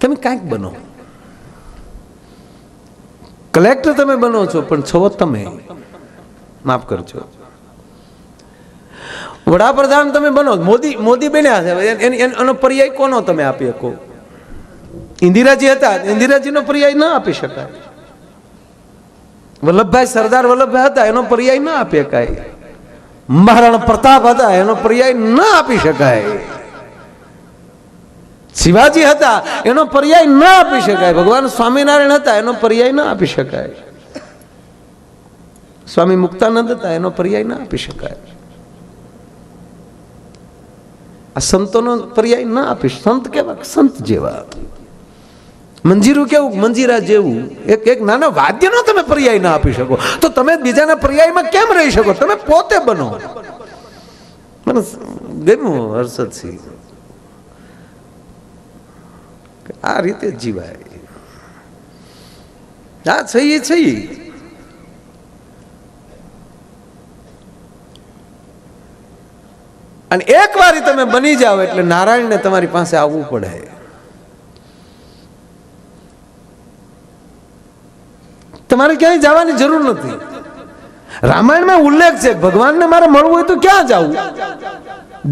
તમે કાંઈક બનો. કલેક્ટર તમે બનો છો પણ છો તમે, માફ કરજો. વડાપ્રધાન તમે બનો. મોદી બન્યા છે, એનો પર્યાય કોનો તમે આપી શકો? ઇન્દિરાજી હતા, ઇન્દિરાજીનો પર્યાય ના આપી શકાય. વલ્લભભાઈ સરદાર વલ્લભભાઈ હતા, એનો પર્યાય ના આપી શકાય. મહારાણા પ્રતાપ હતા, એનો પર્યાય ના આપી શકાય. શિવાજી હતા, એનો પર્યાય ના આપી શકાય. ભગવાન સ્વામિનારાયણ હતા, એનો પર્યાય ના આપી શકાય. સ્વામી મુક્તાનંદ હતા, એનો પર્યાય ના આપી શકાય. આ સંતોનો પર્યાય ના આપી. સંત કેવા? સંત જેવા. મંજીરું કેવું? મંજીરા જેવું. એક નાના વાદ્યનો તમે પર્યાય ના આપી શકો તો તમે બીજાના પર્યાયમાં કેમ રહી શકો? તમે પોતે બનો. મને ગમ્યું હર્ષદસિંહ. આ રીતે જ જીવાય. આ છે છે. અને એક વાર તમે બની જાઓ એટલે નારાયણને તમારી પાસે આવવું પડે. તમારે ક્યાંય જવાની જરૂર નથી. રામાયણમાં ઉલ્લેખ છે ભગવાનને મારે મળવું હોય તો ક્યાં જવું.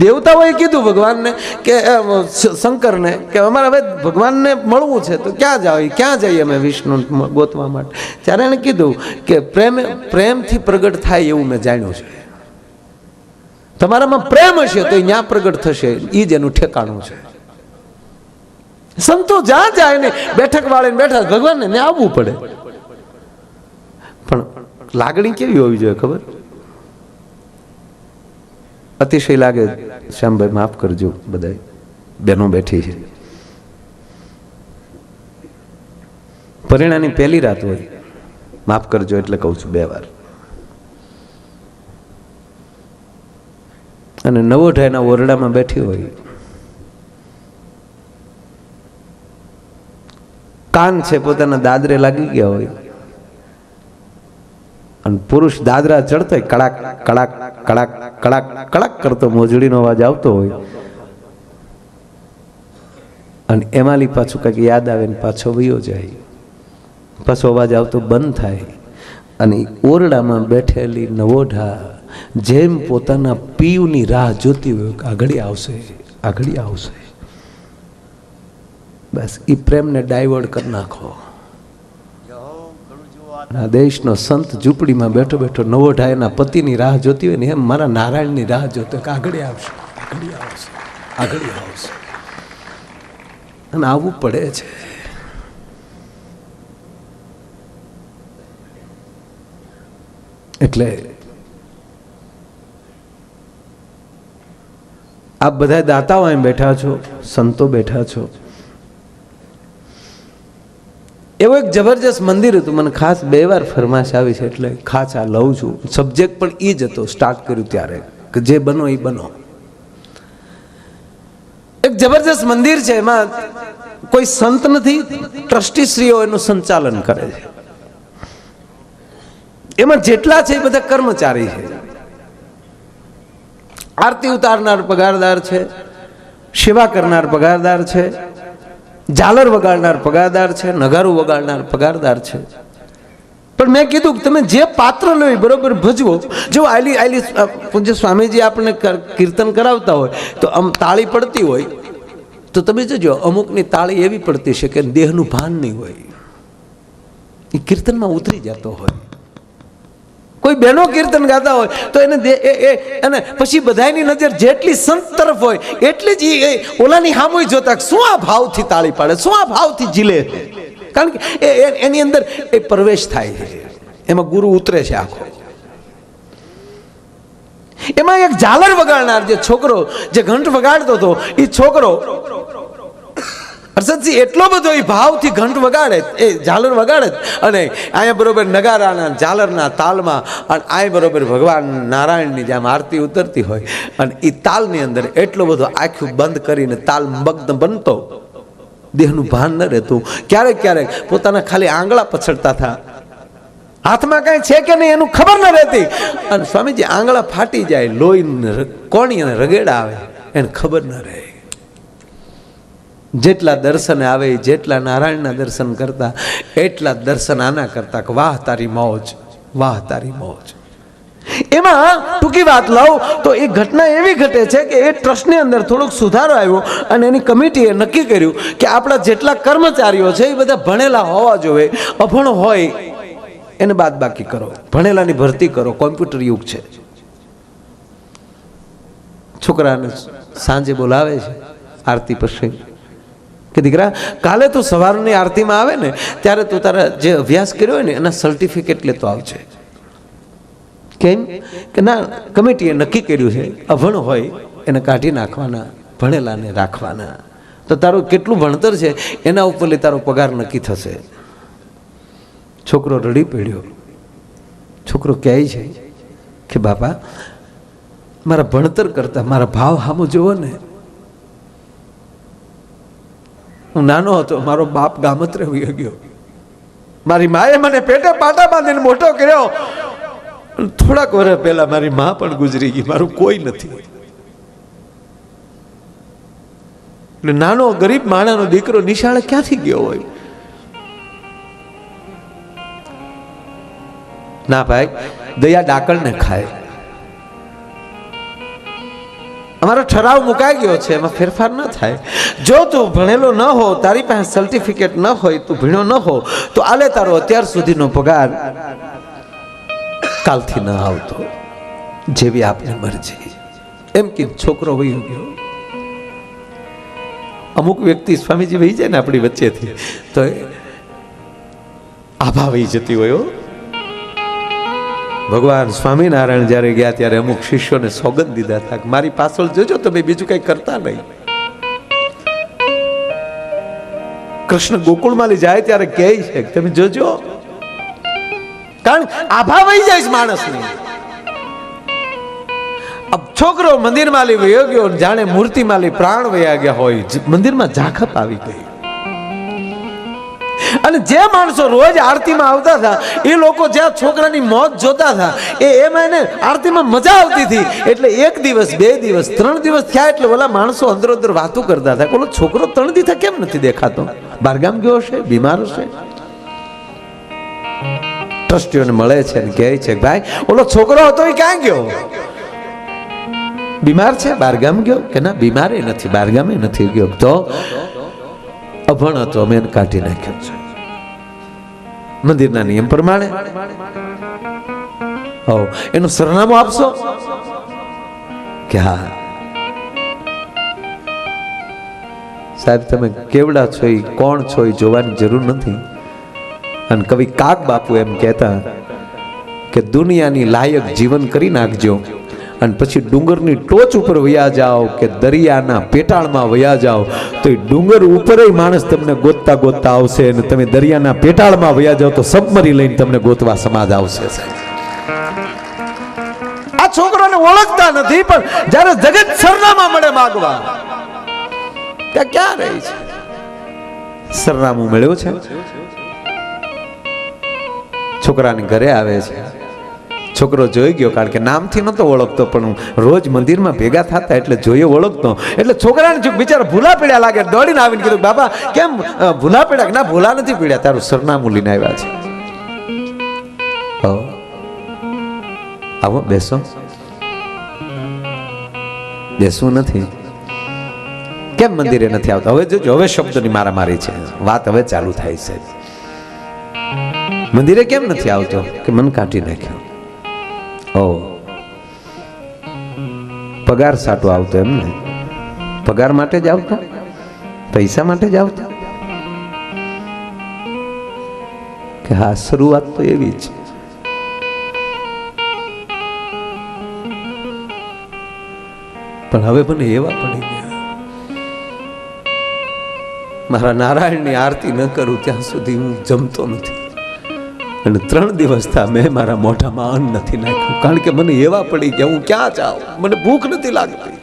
દેવતાઓએ કીધું ભગવાનને કે શંકરને કે અમારે હવે ભગવાનને મળવું છે તો ક્યાં જાવ, ક્યાં જઈએ અમે વિષ્ણુ ગોતવા માટે. ત્યારે એને કીધું કે પ્રેમથી પ્રગટ થાય એવું મેં જાણ્યું છે. તમારામાં પ્રેમ હશે તો ત્યાં પ્રગટ થશે, એ જ એનું ઠેકાણું છે. સંતો જ્યાં જાય ને બેઠક વાળીને બેઠા ભગવાનને ને આવવું પડે. પણ લાગણી કેવી હોવી જોઈએ ખબર? અતિશય લાગે. શ્યામભાઈ માફ કરજો, બધા બહેનો બેઠી છે. પરિણાની પહેલી રાત હોય, માફ કરજો એટલે કહું છું 2 વાર. અને નવોઢાઈના ઓરડામાં બેઠી હોય, કાન છે પોતાના દાદરે લાગી ગયા હોય, અને પુરુષ દાદરા ચડતો હોય, કડાક કડાક કડાક કડાક કડાક કરતો મોજડીનો અવાજ આવતો હોય, અને એમાંલી પાછું કંઈક યાદ આવે ને પાછો વયો જાય, પાછો અવાજ આવતો બંધ થાય. અને ઓરડામાં બેઠેલી નવોઢા જેમ પોતાના પીયુની રાહ જોતી હોય કે આગળ આવશે, આગળ આવશે. બસ એ પ્રેમને ડાયવર્ટ કરી નાખો. આ દેશનો સંત ઝૂંપડીમાં બેઠો બેઠો નવોઢા એના પતિની રાહ જોતી હોય ને એમ મારા નારાયણની રાહ જોતો કે આગળ આવશે, આગળ આવશે, આગળ આવશે. અને આવવું પડે છે. એટલે આપ બધા દાતાઓ અહીં બેઠા છો, સંતો બેઠા છો. એવું એક જબરજસ્ત મંદિર હતું, મને ખાસ 2 વાર ફરમાશ આવી છે એટલે ખાસ આ લઉં છું. સબ્જેક્ટ પણ એ જ હતો સ્ટાર્ટ કર્યું ત્યારે કે જે બનો એ બનો. એક જબરજસ્ત મંદિર છે, એમાં કોઈ સંત નથી, ટ્રસ્ટીશ્રીઓ એનું સંચાલન કરે છે. એમાં જેટલા છે એ બધા કર્મચારી છે. આરતી ઉતારનાર પગારદાર છે, સેવા કરનાર પગારદાર છે, ઝાલર વગાડનાર પગારદાર છે, નગારું વગાડનાર પગારદાર છે. પણ મેં કીધું કે તમે જે પાત્ર લો એ બરોબર ભજવો. જો આયલી પૂજ્ય સ્વામીજી આપણને કીર્તન કરાવતા હોય તો આમ તાળી પડતી હોય તો તમે જોજો અમુકની તાળી એવી પડતી છે કે દેહનું ભાન નહીં હોય, એ કીર્તનમાં ઉતરી જતો હોય. કોઈ બહેનો કીર્તન ગાતા હોય તો એને અને પછી બધાની નજર જેટલી સંત તરફ હોય એટલી જ ઓલાની સામું જોતા શું આ ભાવથી તાળી પાડે, શું આ ભાવથી ઝીલે. કારણ કે એની અંદર એ પ્રવેશ થાય છે, એમાં ગુરુ ઉતરે છે આખો. એમાં એક ઝાલર વગાડનાર જે છોકરો જે ઘંટ વગાડતો હતો એ છોકરો હર્ષદજી એટલો બધો એ ભાવથી ઘંટ વગાડે, એ ઝાલર વગાડે, અને અહીંયા બરોબર નગારાના ઝાલરના તાલમાં અને આ બરોબર ભગવાન નારાયણની જેમ આરતી ઉતરતી હોય અને એ તાલની અંદર એટલો બધો આંખું બંધ કરીને તાલ મગ્ન બનતો, દેહનું ભાન ન રહેતું. ક્યારેક ક્યારેક પોતાના ખાલી આંગળા પછડતા હતા, હાથમાં કઈ છે કે નહીં એનું ખબર ન રહેતી. અને સ્વામીજી આંગળા ફાટી જાય, લોહી કોણી અને રગેડા આવે એને ખબર ન રહે. જેટલા દર્શન આવે, જેટલા નારાયણના દર્શન કરતા એટલા દર્શન આના કરતા કે વાહ તારી મોજ, વાહ તારી મોજ. એમાં ટૂંકી વાત લઉં તો એ ઘટના એવી ઘટે છે કે એ ટ્રસ્ટની અંદર થોડોક સુધારો આવ્યો અને એની કમિટીએ નક્કી કર્યું કે આપણા જેટલા કર્મચારીઓ છે એ બધા ભણેલા હોવા જોઈએ, અભણ હોય એને બાદ બાકી કરો, ભણેલાની ભરતી કરો. કોમ્પ્યુટર યુગ છે. છોકરાને સાંજે બોલાવે છે આરતી પછી કે દીકરા કાલે તું સવારની આરતીમાં આવે ને ત્યારે તું તારા જે અભ્યાસ કર્યો હોય ને એના સર્ટિફિકેટ લેતો આવજે. કેમ કે ના, કમિટીએ નક્કી કર્યું છે અભણ હોય એને કાઢી નાખવાના, ભણેલાને રાખવાના. તો તારું કેટલું ભણતર છે એના ઉપર તારો પગાર નક્કી થશે. છોકરો રડી પડ્યો. છોકરો કહે છે કે બાપા મારા ભણતર કરતા મારા ભાવ સામું જોવો ને. હું નાનો હતો, મારો બાપ ગામત્રે વયો ગયો. મારી માએ મને પેટે પાટા બાંધીને મોટો કર્યો. થોડાક વર્ષ પહેલા મારી મા પણ ગુજરી ગઈ, મારું કોઈ નથી. એટલે નાનો ગરીબ માણાનો દીકરો નિશાળે ક્યાંથી ગયો હોય? ના ભાઈ, દયા ડાકણને ખાય. અમારો ઠરાવ મુકાઈ ગયો છે, એમાં ફેરફાર ન થાય. જો તું ભણેલો ન હો, તારી પાસે સર્ટિફિકેટ ન હોય, તું ભણ્યો ન હો, તો આલે તારો અત્યાર સુધીનો પગાર કાલથી ન આવતો, જેવી આપને મરજી. એમ કે છોકરો વહી ગયો. અમુક વ્યક્તિ સ્વામીજી વહી જાય ને આપણી વચ્ચેથી તો આભા વહી જતી હોય. ભગવાન સ્વામિનારાયણ જ્યારે ગયા ત્યારે અમુક શિષ્યોને સોગંદ દીધા હતા, મારી પાછળ જોજો, તમે બીજું કઈ કરતા નહીં. કૃષ્ણ ગોકુળમાં લઈ જાય ત્યારે કહે છે તમે જોજો, કારણ આભા વહી જાય છે માણસની. છોકરો મંદિરમાં લઈ વયો ગયો, જાણે મૂર્તિમાં લઈ પ્રાણ વયા ગયા હોય. મંદિરમાં ઝાખપ આવી ગઈ. અને જે માણસો રોજ આરતીમાં આવતા હતા એ લોકો જ્યાં છોકરાની મોત જોતા હતા એમાં એને આરતીમાં મજા આવતી હતી. એટલે એક દિવસ, 2 દિવસ, 3 દિવસ થયા એટલે ઓલા માણસો અંદરો અંદર વાતો કરતા હતા, ઓલો છોકરો 3 દિવસ કેમ નથી દેખાતો? બહારગામ ગયો હશે, બીમાર હશે. ટ્રસ્ટીઓને મળે છે ને કહે છે ભાઈ ઓલો છોકરો હતો એ ક્યાં ગયો? બીમાર છે, બહારગામ ગયો? કે ના, બીમારે નથી, બહારગામે નથી ગયો. તો અભણ હતો, અમે એને કાઢી નાખ્યો છે મંદિરના નિયમ પ્રમાણે. એનું સરનામું આપશો? કે હા. સાહેબ તમે કેવડા છો, એ કોણ છો એ જોવાની જરૂર નથી. અને કવિ કાગ બાપુ એમ કહેતા કે દુનિયાની લાયક જીવન કરી નાખજો અને પછી ડુંગરની ટોચ ઉપર વયા જાઓ કે દરિયાના પેટાળમાં વયા જાઓ તો એ ડુંગર ઉપર માણસ તમને ગોતતા ગોતતા આવશે, અને તમે દરિયાના પેટાળમાં વયા જાઓ તો સબમરી લઈને તમને ગોતવા સમાજ આવશે. આ છોકરોને ઓળખતા નથી, પણ જ્યારે જગત સરનામા મળે માગવા ત્યાં ક્યાં રહી છે? સરનામું મળ્યું છે, છોકરાની ઘરે આવે છે. છોકરો જોઈ ગયો, કારણ કે નામથી નતો ઓળખતો, પણ રોજ મંદિરમાં ભેગા થતા એટલે જોઈએ ઓળખતો. એટલે છોકરાને જો બિચારા ભૂલા પડ્યા લાગે, દોડીને આવીને કીધું બાબા કેમ ભૂલા પડ્યા? ના, ભૂલા નથી પડ્યા, તારું સરનામું લઈને આવ્યા છે. આવો બેસો. બેસવું નથી. કેમ મંદિરે નથી આવતા? હવે જોજો, હવે શબ્દની મારામારી છે, વાત હવે ચાલુ થાય છે. મંદિરે કેમ નથી આવતો? કે મન કાઢી નાખ્યો. પગાર સાટો આવતો એમ ને? પગાર માટે જ આવતો? પૈસા માટે જ આવતો? કે હા, શરૂઆત તો એવી છે. પણ હવે મને એવા પડી ગયા, મારા નારાયણની આરતી ન કરું ત્યાં સુધી હું જમતો નથી. અને 3 દિવસ થા મેં મારા મોઢામાં અન્ન નથી નાખ્યું, કારણ કે મને એવા પડી ગયા હું ક્યાં જાઉં, મને ભૂખ નથી લાગતી.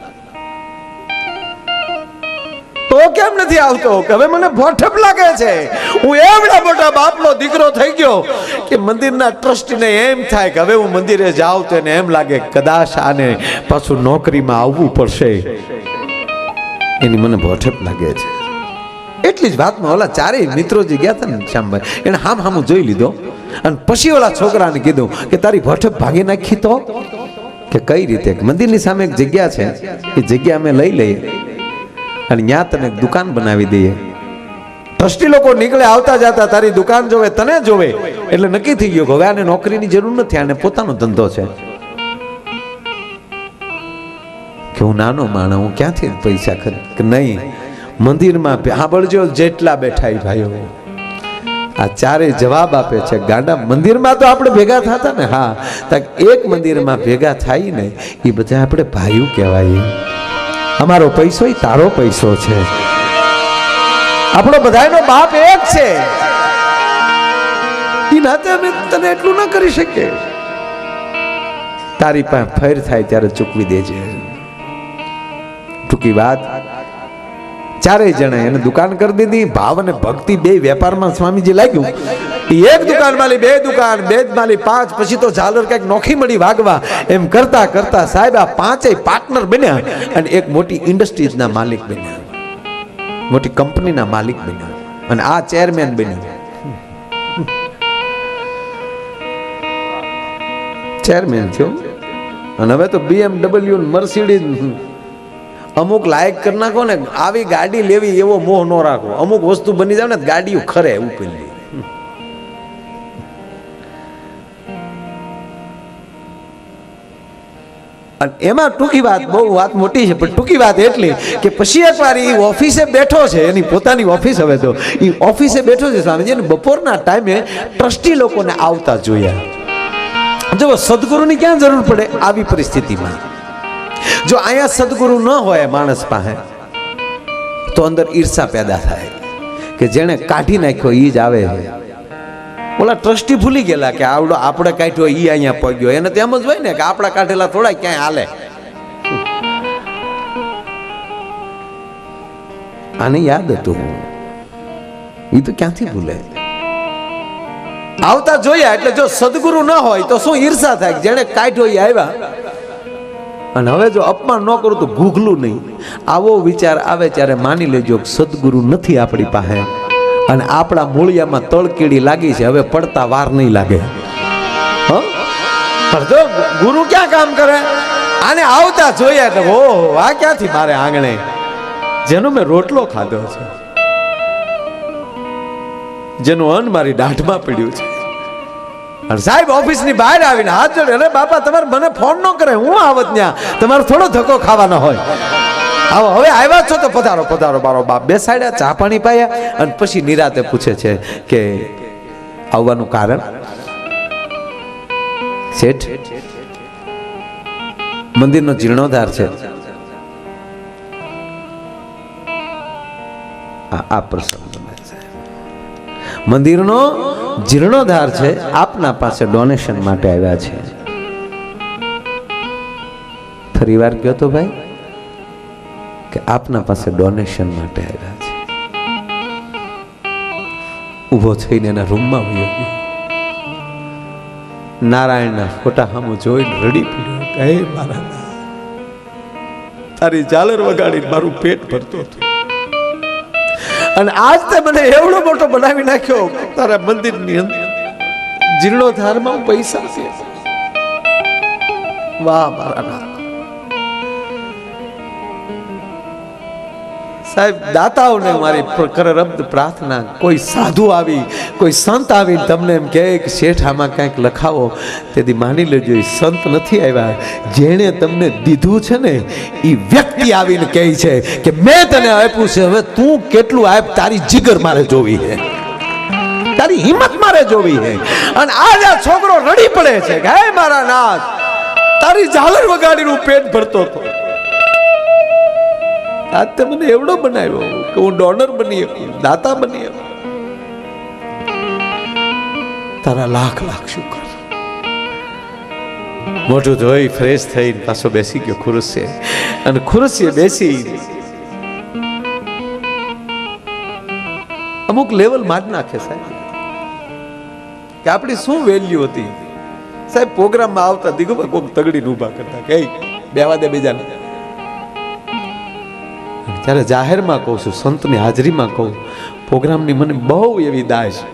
તો કેમ નથી આવતો? કે હવે મને ભોઠપ લાગે છે. હું એવડા મોટા બાપનો દીકરો થઈ ગયો કે મંદિરના ટ્રસ્ટીને એમ થાય કે હવે હું મંદિરે જાઉં તો એને એમ લાગે કદાચ આને પાછું નોકરીમાં આવવું પડશે, એની મને ભોઠપ લાગે છે. એટલી જ વાતમાં ઓલા 4 મિત્રો જે ગયા હતા ને શ્યામભાઈ, એને હામ જોઈ લીધો અને પછી ઓલા છોકરાને કીધું કે તારી ભઠ્ઠ ભાગી નાખી તો? કે કઈ રીતે? મંદિરની સામે એક જગ્યા છે, એ જગ્યા અમે લઈ લઈએ અને ત્યાં તને દુકાન બનાવી દઈએ. ટ્રસ્ટી લોકો નીકળે આવતા જતા, તારી દુકાન જોવે, તને જોવે, એટલે નક્કી થઈ ગયું કે હવે આને નોકરીની જરૂર નથી, આને પોતાનો ધંધો છે. કે હું નાનો માણસ, હું ક્યાંથી પૈસા ખર્ચ? કે નહીં, મંદિરમાં સાંભળજો, જેટલા બેઠા ભાઈઓ આ 4 જવાબ આપે છે. ગાંડા, મંદિરમાં તો આપણે ભેગા થતા ને? હા, એક મંદિરમાં ભેગા થાય ને એ બધા આપણે ભાઈઓ કહેવાય. અમારો પૈસો એ તારો પૈસો છે, આપણો બધાનો બાપ એક છે. એ નાતે અમે તને એટલું ન કરી શકીએ. તારી પાસે ફેર થાય ત્યારે ચૂકવી દેજે. ટૂંકી વાત, ચારેય જણા એને દુકાન કરી દીધી. ભાવ અને ભક્તિ બે વેપારમાં સ્વામીજી લાગ્યું. એક દુકાન માલી, બે દુકાન, બે માલી પાંચ, પછી તો ઝાલર કઈક નોખી મળી વાગવા. એમ કરતા કરતા સાહેબ આ પાંચેય પાર્ટનર બન્યા અને એક મોટી ઇન્ડસ્ટ્રીઝના માલિક બન્યા, મોટી કંપનીના માલિક બન્યા અને આ ચેરમેન બન્યા. ચેરમેન થયો અને હવે તો BMW મર્સિડીઝ અમુક લાયક કરી નાખો ને, આવી ગાડી લેવી એવો મોહ ન રાખો. અમુક વસ્તુ બની જાય ને ગાડીઓ ખરે એવું પેલી. અને એમાં ટૂંકી વાત, બહુ વાત મોટી છે પણ ટૂંકી વાત એટલી કે પછી એકવાર એ ઓફિસે બેઠો છે, એની પોતાની ઓફિસ, હવે તો એ ઓફિસે બેઠો છે સ્વામીજી, અને બપોરના ટાઈમે ટ્રસ્ટી લોકોને આવતા જોયા. જો સદગુરુની ક્યાં જરૂર પડે આવી પરિસ્થિતિમાં? જો અહીંયા સદગુરુ ન હોય માણસ પાસે તો અંદર ઈર્ષા પેદા થાય કે જેને કાઢી નાખ્યો એ જ આવે. ઓલા ટ્રસ્ટી ભૂલી ગયેલા કે આવડો આપણે કાઢ્યો એ અહીંયા પગ્યો. એને તો એમ જ હોય ને કે આપણા કાઢેલા થોડા ક્યાંય હાલે. આને યાદ હતું, એ તો ક્યાંથી ભૂલે? આવતા જોયા એટલે જો સદગુરુ ન હોય તો શું ઈર્ષા થાય, જેને કાઢ્યો એ આવ્યા. અને હવે જો અપમાન ન કરું તો ભૂખલું નહીં. આવો વિચાર આવે ત્યારે માની લેજો સદગુરુ નથી આપણી પાસે અને આપણા મૂળિયામાં તળકીડી લાગી છે, હવે પડતા વાર નહીં લાગે. પણ જો ગુરુ ક્યાં કામ કરે? આને આવતા જોયા તો ઓહો આ ક્યાંથી મારે આંગણે, જેનો મેં રોટલો ખાધો છે, જેનું અન્ન મારી દાઢમાં પડ્યું છે. અને સાહેબ ઓફિસની બહાર આવીને હાથ જોડે, અરે બાપા તમારે મને ફોન ન કરે, હું આવત ત્યાં, તમારે થોડો ધક્કો ખાવાનો હોય. આવો હવે આવ્યા છો તો પધારો પધારો મારો બાપ. બેસાડ્યા, ચા પાણી પાયા અને પછી નિરાતે પૂછે છે કે આવવાનું કારણ? શેઠ મંદિરનો જીર્ણોદ્ધાર છે. આ પ્રસંગ મંદિરનો જીર્ણોદ્ધાર છે, આપના પાસે ડોનેશન માટે આવ્યા છે. ફરી વાર કહો તો ભાઈ કે આપના પાસે ડોનેશન માટે આવ્યા છે. ઊભો થઈને એના રૂમમાં વયો ગયો. નારાયણના ફોટા સામું જોઈને રડી પડ્યો. હે મારા, તારી ઝાલર વગાડીને મારું પેટ ભરતો હતું અને આજ તે મને એવડો મોટો બનાવી નાખ્યો. તારા મંદિરની જીર્ણોદ્ધારમાં પૈસા છે. વાહ મારા નાથ. સાહેબ દાતાઓને મારી કરરબ્દ પ્રાર્થના, કોઈ સાધુ આવી, કોઈ સંત આવી તમને એમ કહે કે શેઠ આમાં કંઈક લખાવો, તેથી માની લેજો એ સંત નથી આવ્યા. જેણે તમને દીધું છે ને એ વ્યક્તિ આવીને કહે છે કે મેં તને આપ્યું છે, હવે તું કેટલું આપ, તારી જીગર મારે જોવી છે, તારી હિંમત મારે જોવી છે. અને આજ આ છોકરો રડી પડે છે કે હે મારા નાથ, તારી ઝાલર વગાડીનું પેટ ભરતો હતો, આજ તે મને એવડો બનાવ્યો કે હું ડોનર બની શકું, દાતા બની શકું. તારા લાખ લાખ શુક્ર. મોઢું ધોઈ ફ્રેશ થઈને પાછો બેસી ગયો ખુરશીએ, અને ખુરશીએ બેસી અમુક લેવલ માં જ નાખે સાહેબ કે આપણી શું વેલ્યુ હતી. સાહેબ પ્રોગ્રામમાં આવતા દિગુબા કોક તગડીને ઊભા કરતા કે બેવા દે બીજાને. ત્યારે જાહેરમાં કહું છું, સંતની હાજરીમાં કહું, પ્રોગ્રામની મને બહુ એવી દાય છે.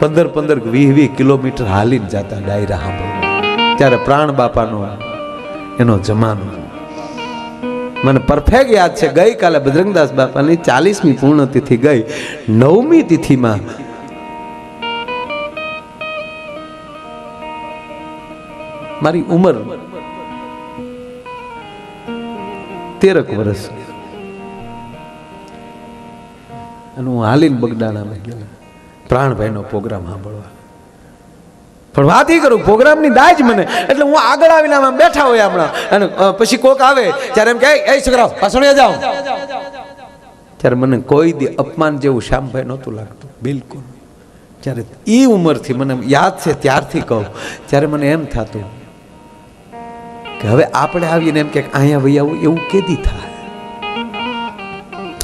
15-20 કિલોમીટર હાલીને જતા ડાયરા સાંભળવા. ત્યારે પ્રાણ બાપાનો એનો જમાનો મને પરફેક્ટ યાદ છે. ગઈકાલે બજરંગદાસ બાપાની 40મી પૂર્ણતિથિ ગઈ. 9મી તિથિમાં મારી ઉંમર 13 વર્ષ અને હું હાલીને બગડાણામાં ગયેલા પ્રાણભાઈનો પ્રોગ્રામ સાંભળવા. પણ વાત એ કરું, પ્રોગ્રામની દાજ મને, એટલે હું આગળ આવીને આમાં બેઠા હોય હમણાં, અને પછી કોક આવે ત્યારે એમ કહે એ છોકરાઓ પાછળ જાઓ. ત્યારે મને કોઈ દી અપમાન જેવું શ્યામભાઈ નહોતું લાગતું બિલકુલ. જ્યારે એ ઉંમરથી મને યાદ છે ત્યારથી કહું, ત્યારે મને એમ થતું કે હવે આપણે આવીને એમ કે અહીંયા વહી આવું એવું કેદી થાય.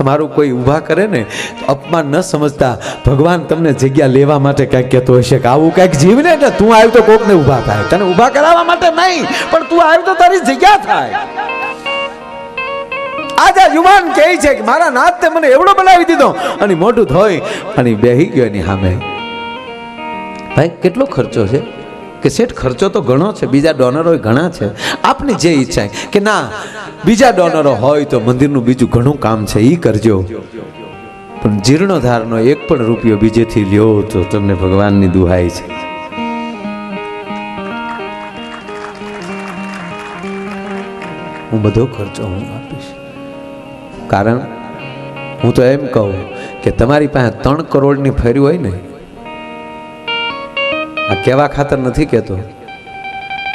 તમારું કોઈ ઊભા કરે ને તો અપમાન ન સમજતા ભગવાન તમને જગ્યા લેવા માટે કંઈક કહેતો હશે કે આવું કંઈક જીવને એટલે તું આવ્યો તો કોકને ઊભા થાય, તને ઊભા કરાવવા માટે નહીં, પણ તું આવ્યો તો તારી જગ્યા થાય. આજે યુવાન કહે છે કે મારા નાથે મને એવડો બનાવી દીધો અને મોઢું ધોઈ અને બેહી ગયો એની સામે. ભાઈ કેટલો ખર્ચો છે કે શેઠ? ખર્ચો તો ઘણો છે, બીજા ડોનરો ઘણા છે, આપની જે ઈચ્છા કે ના બીજા ડોનરો હોય તો મંદિરનું બીજું ઘણું કામ છે એ કરજો, પણ જીર્ણોદ્ધારનો એક પણ રૂપિયો બીજેથી લ્યો તો તમને ભગવાનની દુહાઈ છે. હું બધો ખર્ચો હું આપીશ. કારણ હું તો એમ કહું કે તમારી પાસે 3 કરોડની ફેરી હોય ને, આ કહેવા ખાતર નથી કહેતો,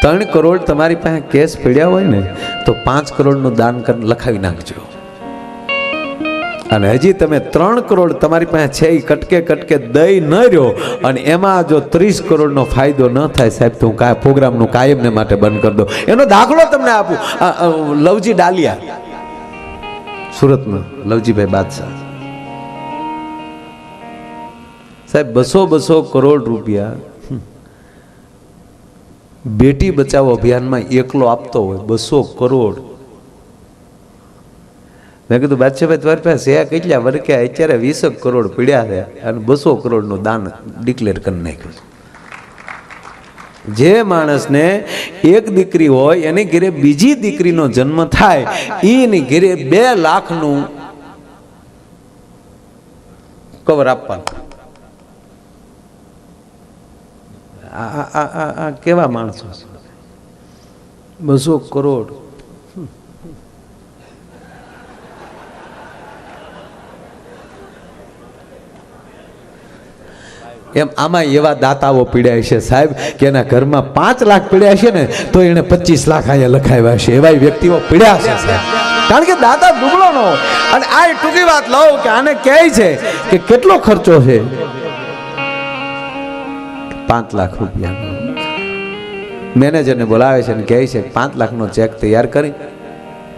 3 કરોડ તમારી પાસે કેસ પડ્યા હોય ને તો 5 કરોડનું દાન લખાવી નાખજો. અને હજી તમે 3 કરોડ તમારી પાસે છે એ કટકે કટકે દઈ ન રહ્યો અને એમાં જો 30 કરોડનો ફાયદો ન થાય સાહેબ તો હું પ્રોગ્રામનું કાયમને માટે બંધ કરી દો. એનો દાખલો તમને આપું. લવજી ડાલિયા સુરતનો લવજીભાઈ બાદશાહ સાહેબ 200 કરોડ રૂપિયા બેટી બચાવો અભિયાનમાં એકલો આપતો હોય. 200 કરોડ. મેં કીધું બાદશાહભાઈ તમારી પાસે છે કેટલા વરકે? અત્યારે 20 કરોડ પીડ્યા છે અને 200 કરોડનું દાન ડિક્લેર કરી નાખ્યું. જે માણસને એક દીકરી હોય એની ઘરે બીજી દીકરીનો જન્મ થાય એની ઘરે 2 લાખનું કવર આપવાનું. આ કેવા માણસો? 200 કરોડ. એમ આમાં એવા દાતાઓ પીડ્યા છે સાહેબ કે એના ઘરમાં 5 લાખ પીડ્યા છે ને તો એને 25 લાખ અહીંયા લખાવ્યા છે. એવા વ્યક્તિઓ પીડ્યા છે સાહેબ. કારણ કે દાતા દુબળો નો. અને આ ટૂંકી વાત લઉં કે આને કહે છે કે કેટલો ખર્ચો છે? 5 લાખ રૂપિયાનો. મેનેજરને બોલાવે છે અને કહે છે 5 લાખનો ચેક તૈયાર કરી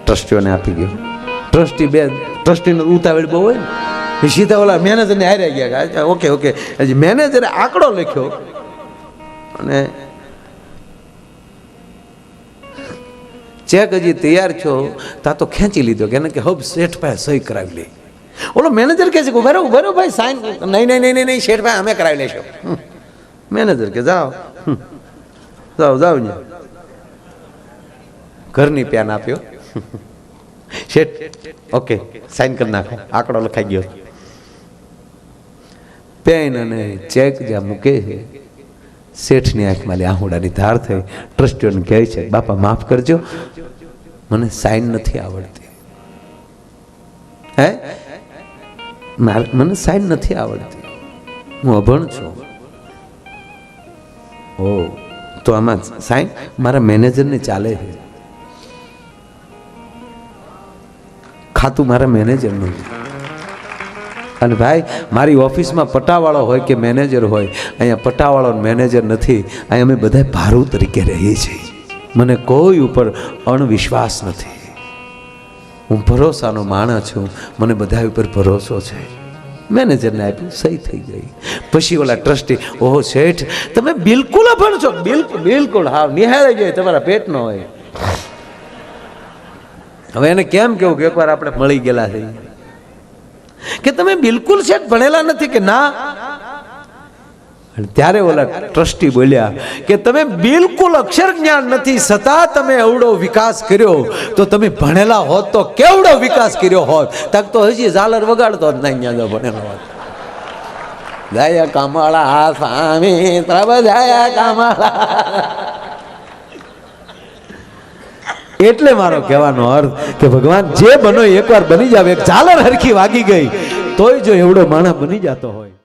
ટ્રસ્ટીઓને આપી ગયો. ટ્રસ્ટીનો ઉતાવળ બહુ હોય ને, સીધા ઓલા મેનેજરને હારી ગયા. ઓકે હજી મેનેજરે આંકડો લખ્યો અને ચેક હજી તૈયાર છો તા તો ખેંચી લીધો કે એને કે હબ શેઠ પાસે સહી કરાવી લે. ઓલો મેનેજર કહે છે ઉભા રહો ભાઈ સાઈન. નહીં શેઠ ભાઈ અમે કરાવી લેશો. મેનેજર કે જાઓ ને ઘરની પેન આપ્યો. શેઠ ઓકે સાઈન કરી નાખો, આંકડો લખાઈ ગયો. પેન અને ચેક જ્યાં મૂકે છે શેઠની આંખમાં આહુડાની ધાર થઈ. ટ્રસ્ટીઓને કહે છે બાપા માફ કરજો, મને સાઈન નથી આવડતી. મને સાઈન નથી આવડતી, હું અભણ છું. ઓ તો આમાં સાઈન મારા મેનેજરને ચાલે છે, ખાતું મારા મેનેજરનું. અને ભાઈ મારી ઓફિસમાં પટાવાળો હોય કે મેનેજર હોય, અહીંયા પટાવાળો મેનેજર નથી. અહીંયા અમે બધા ભારું તરીકે રહીએ છીએ. મને કોઈ ઉપર અણવિશ્વાસ નથી. હું ભરોસાનો માણસ છું, મને બધા ઉપર ભરોસો છે. મેનેજરને આપ્યું, સહી થઈ ગઈ. પછી ઓલા ટ્રસ્ટી ઓહો શેઠ તમે બિલકુલ અભણ છો. બિલકુલ હા નિહાળે જાય તમારા પેટનો હોય. હવે એને કેમ કેવું કે એકવાર આપણે મળી ગયેલા છે કે તમે બિલકુલ શેઠ ભણેલા નથી કે ના? ત્યારે ઓલા ટ્રસ્ટી બોલ્યા કે તમે બિલકુલ અક્ષર જ્ઞાન નથી છતાં તમે એવડો વિકાસ કર્યો તો તમે ભણેલા હોત તો કેવડો વિકાસ કર્યો હોત. તક તો હજી ઝાલર વગાડતો જ નહીં ભણેલો હોત. જય કમળા સ્વામી પ્રભ જય કમળા. એટલે મારો કહેવાનો અર્થ કે ભગવાન જે બનો એકવાર બની જાવ. એક ઝાલર હરખી વાગી ગઈ તોય જો એવડો માણસ બની જતો હોય.